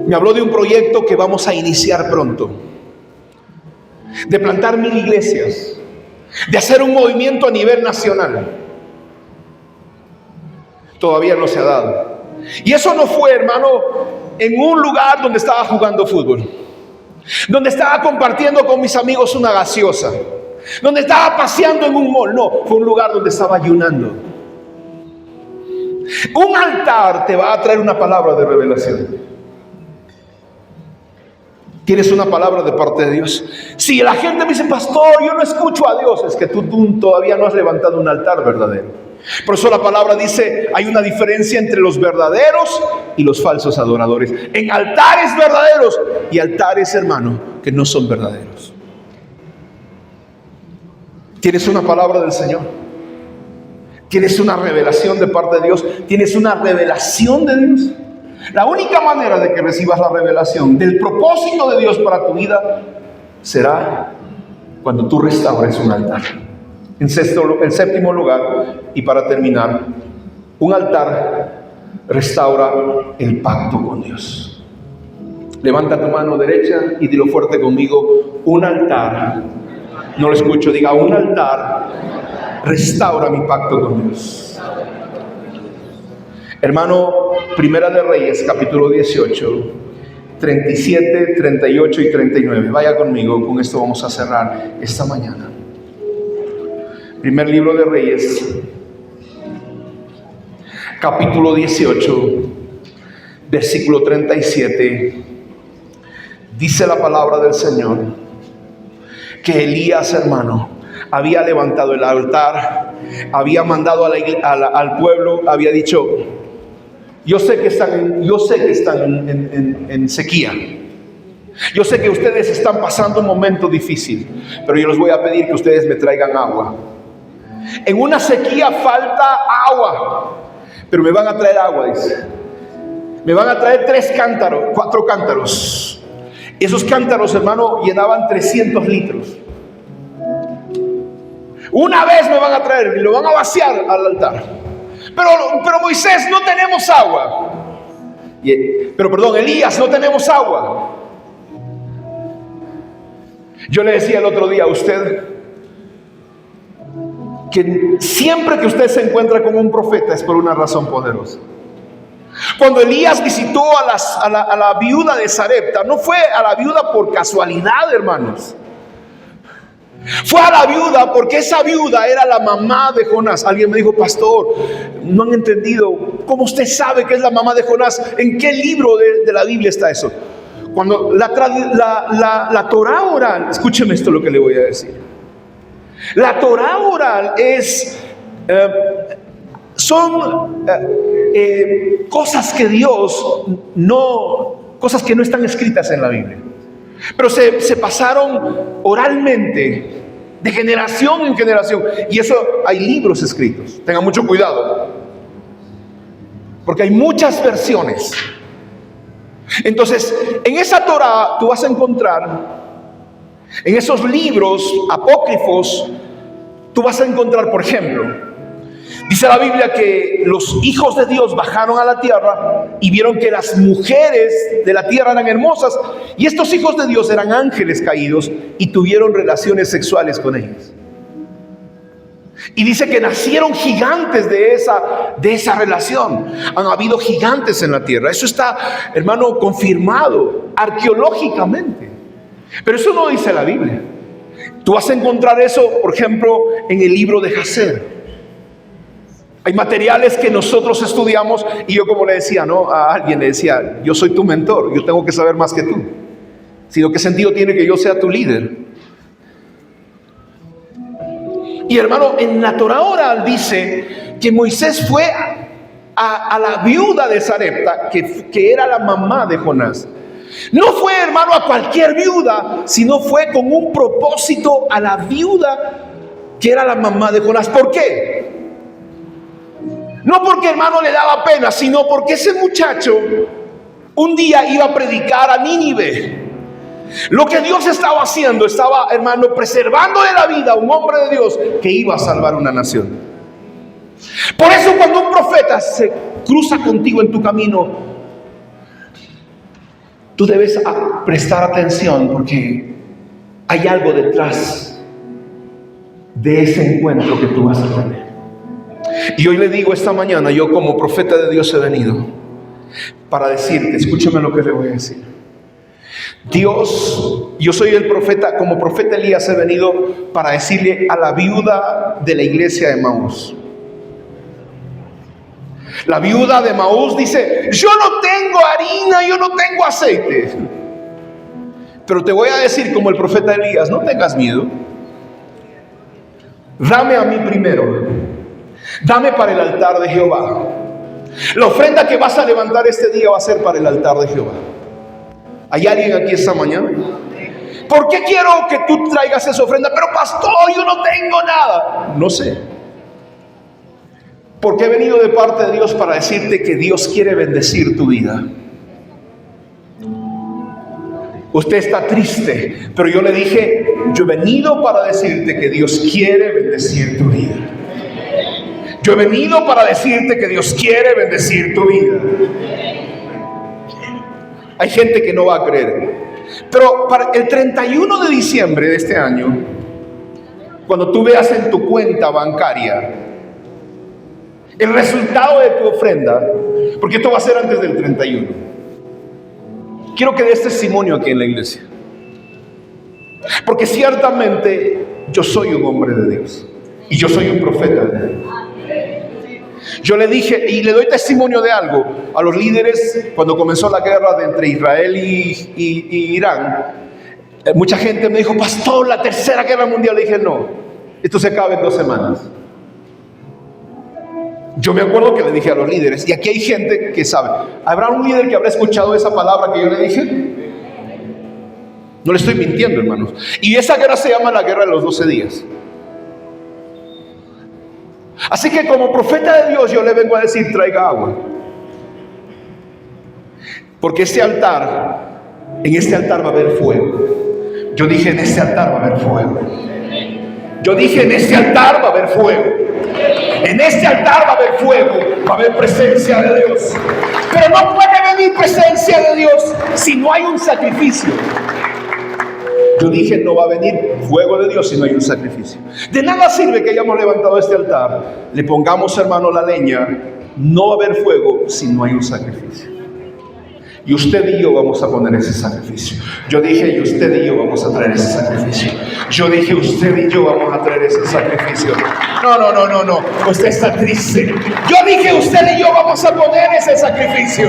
Me habló de un proyecto que vamos a iniciar pronto, de plantar 1000 iglesias, de hacer un movimiento a nivel nacional. Todavía no se ha dado. Y eso no fue, hermano, en un lugar donde estaba jugando fútbol, donde estaba compartiendo con mis amigos una gaseosa, donde estaba paseando en un mall. No, fue un lugar donde estaba ayunando. Un altar te va a traer una palabra de revelación. ¿Tienes una palabra de parte de Dios? Si la gente me dice, pastor, yo no escucho a Dios, es que tú todavía no has levantado un altar verdadero. Por eso la palabra dice, hay una diferencia entre los verdaderos y los falsos adoradores. En altares verdaderos y altares, hermano, que no son verdaderos. ¿Tienes una palabra del Señor? ¿Tienes una revelación de parte de Dios? ¿Tienes una revelación de Dios? La única manera de que recibas la revelación del propósito de Dios para tu vida será cuando tú restaures un altar. En séptimo lugar, y para terminar, un altar restaura el pacto con Dios. Levanta tu mano derecha y dilo fuerte conmigo: un altar, no lo escucho, diga: un altar restaura mi pacto con Dios. Hermano, Primera de Reyes, capítulo 18, 37, 38 y 39. Vaya conmigo, con esto vamos a cerrar esta mañana. Primer libro de Reyes, capítulo 18, versículo 37. Dice la palabra del Señor que Elías, hermano, había levantado el altar, había mandado al pueblo, había dicho: yo sé que están en sequía. Yo sé que ustedes están pasando un momento difícil, pero yo les voy a pedir que ustedes me traigan agua. En una sequía falta agua, pero me van a traer agua, dice. Me van a traer 4 cántaros. Esos cántaros, hermano, llenaban 300 litros. Una vez me van a traer y lo van a vaciar al altar. Pero Moisés, no tenemos agua. Elías, no tenemos agua. Yo le decía el otro día a usted que siempre que usted se encuentra con un profeta es por una razón poderosa. Cuando Elías visitó a la viuda de Sarepta, no fue a la viuda por casualidad, hermanos. Fue a la viuda porque esa viuda era la mamá de Jonás. Alguien me dijo: pastor, no han entendido. ¿Cómo usted sabe que es la mamá de Jonás? ¿En qué libro de la Biblia está eso? Cuando la Torá oral, escúcheme esto lo que le voy a decir. La Torá oral son cosas que Dios cosas que no están escritas en la Biblia, pero se pasaron oralmente de generación en generación, y eso hay libros escritos. Tenga mucho cuidado, porque hay muchas versiones. Entonces, en esa Torá tú vas a encontrar, en esos libros apócrifos, tú vas a encontrar, por ejemplo, dice la Biblia que los hijos de Dios bajaron a la tierra y vieron que las mujeres de la tierra eran hermosas, y estos hijos de Dios eran ángeles caídos y tuvieron relaciones sexuales con ellas. Y dice que nacieron gigantes de esa relación. Han habido gigantes en la tierra. Eso está, hermano, confirmado arqueológicamente. Pero eso no dice la Biblia. Tú vas a encontrar eso, por ejemplo, en el libro de Jacer. Hay materiales que nosotros estudiamos, y yo, como le decía, a alguien le decía: yo soy tu mentor, yo tengo que saber más que tú. Sino, ¿qué sentido tiene que yo sea tu líder? Y hermano, en la Torá oral dice que Moisés fue a la viuda de Sarepta, que era la mamá de Jonás. No fue, hermano, a cualquier viuda, sino fue con un propósito a la viuda que era la mamá de Jonás. ¿Por qué? No porque, hermano, le daba pena, sino porque ese muchacho un día iba a predicar a Nínive. Lo que Dios estaba haciendo, hermano, preservando de la vida a un hombre de Dios que iba a salvar una nación. Por eso, cuando un profeta se cruza contigo en tu camino, tú debes prestar atención, porque hay algo detrás de ese encuentro que tú vas a tener. Y hoy le digo esta mañana, yo como profeta de Dios he venido para decirte, escúchame lo que le voy a decir. Yo soy el profeta, como profeta Elías he venido para decirle a la viuda de la iglesia de Emaús. La viuda de Emaús dice: yo no tengo harina, yo no tengo aceite. Pero te voy a decir, como el profeta Elías, no tengas miedo. Dame a mí primero. Dame para el altar de Jehová. La ofrenda que vas a levantar este día va a ser para el altar de Jehová. ¿Hay alguien aquí esta mañana? ¿Por qué quiero que tú traigas esa ofrenda? Pero pastor, yo no tengo nada. No sé. Porque he venido de parte de Dios para decirte que Dios quiere bendecir tu vida. Usted está triste, pero yo le dije, yo he venido para decirte que Dios quiere bendecir tu vida. Yo he venido para decirte que Dios quiere bendecir tu vida. Hay gente que no va a creer. Pero para el 31 de diciembre de este año, cuando tú veas en tu cuenta bancaria el resultado de tu ofrenda, porque esto va a ser antes del 31, quiero que des testimonio aquí en la iglesia. Porque ciertamente yo soy un hombre de Dios y yo soy un profeta de Dios. Yo le dije, y le doy testimonio de algo a los líderes cuando comenzó la guerra entre Israel y Irán. Mucha gente me dijo, pastor, la tercera guerra mundial. Le dije, no, esto se acaba en 2 semanas. Yo me acuerdo que le dije a los líderes, y aquí hay gente que sabe. ¿Habrá un líder que habrá escuchado esa palabra que yo le dije? No le estoy mintiendo, hermanos. Y esa guerra se llama la guerra de los 12 días. Así que como profeta de Dios yo le vengo a decir, traiga agua. Porque en este altar va a haber fuego. Yo dije, en este altar va a haber fuego. Yo dije, en este altar va a haber fuego. En este altar va a haber fuego, va a haber presencia de Dios. Pero no puede venir presencia de Dios si no hay un sacrificio. Yo dije, no va a venir fuego de Dios si no hay un sacrificio. De nada sirve que hayamos levantado este altar, le pongamos, hermano, la leña. No va a haber fuego si no hay un sacrificio. Y usted y yo vamos a poner ese sacrificio. Yo dije, y usted y yo vamos a traer ese sacrificio. Yo dije, usted y yo vamos a traer ese sacrificio. No. Usted está triste. Yo dije, usted y yo vamos a poner ese sacrificio.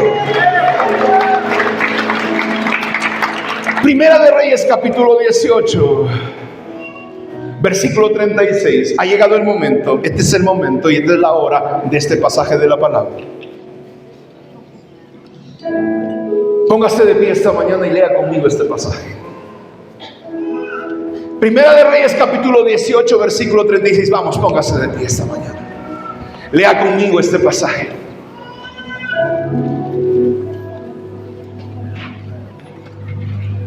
Primera de Reyes, capítulo 18, versículo 36. Ha llegado el momento, este es el momento y esta es la hora de este pasaje de la palabra. Póngase de pie esta mañana y lea conmigo este pasaje. Primera de Reyes, capítulo 18, versículo 36. Vamos, póngase de pie esta mañana. Lea conmigo este pasaje.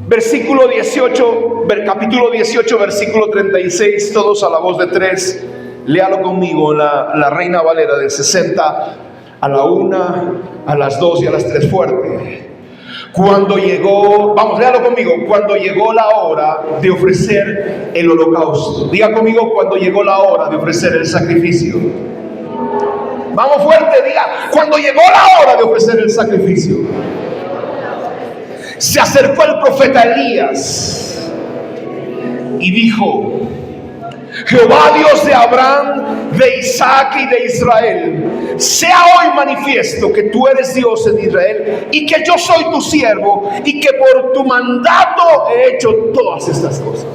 Versículo 18, capítulo 18, versículo 36, todos a la voz de 3. Léalo conmigo, la Reina Valera del 60, a la 1, a las 2 y a las 3, fuerte. Cuando llegó, vamos, léalo conmigo, cuando llegó la hora de ofrecer el holocausto. Diga conmigo, cuando llegó la hora de ofrecer el sacrificio. Vamos fuerte, diga, cuando llegó la hora de ofrecer el sacrificio. Se acercó el profeta Elías y dijo: Jehová Dios de Abraham, de Isaac y de Israel, sea hoy manifiesto que tú eres Dios en Israel y que yo soy tu siervo y que por tu mandato he hecho todas estas cosas.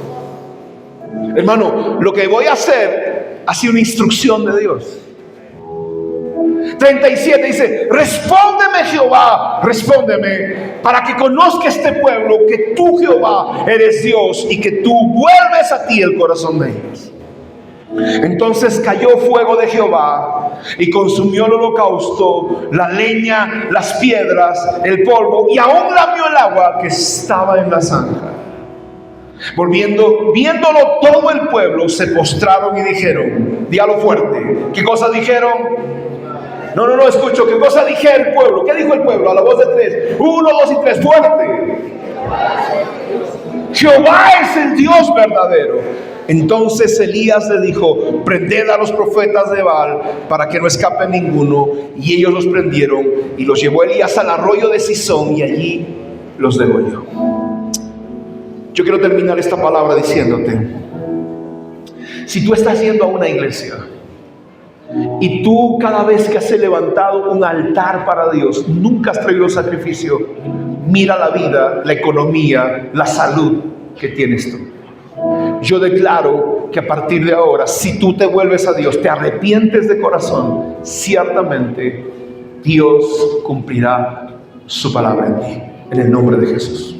Hermano, lo que voy a hacer ha sido una instrucción de Dios. 37 dice: respóndeme, Jehová, respóndeme, para que conozca este pueblo que tú, Jehová, eres Dios y que tú vuelves a ti el corazón de ellos. Entonces cayó fuego de Jehová y consumió el holocausto, la leña, las piedras, el polvo, y aún lamió el agua que estaba en la zanja. Viéndolo todo el pueblo, se postraron y dijeron, dígalo fuerte, ¿qué cosa dijeron? No, escucho. ¿Qué cosa dije el pueblo? ¿Qué dijo el pueblo? A la voz de 3. 1, 2 y 3, fuerte. Jehová es el Dios verdadero. Entonces Elías le dijo: prended a los profetas de Baal para que no escape ninguno. Y ellos los prendieron y los llevó Elías al arroyo de Sison y allí los degolló. Yo quiero terminar esta palabra diciéndote: si tú estás yendo a una iglesia y tú cada vez que has levantado un altar para Dios nunca has traído sacrificio, mira la vida, la economía, la salud que tienes tú. Yo declaro que a partir de ahora, si tú te vuelves a Dios, te arrepientes de corazón, ciertamente Dios cumplirá su palabra en ti, en el nombre de Jesús.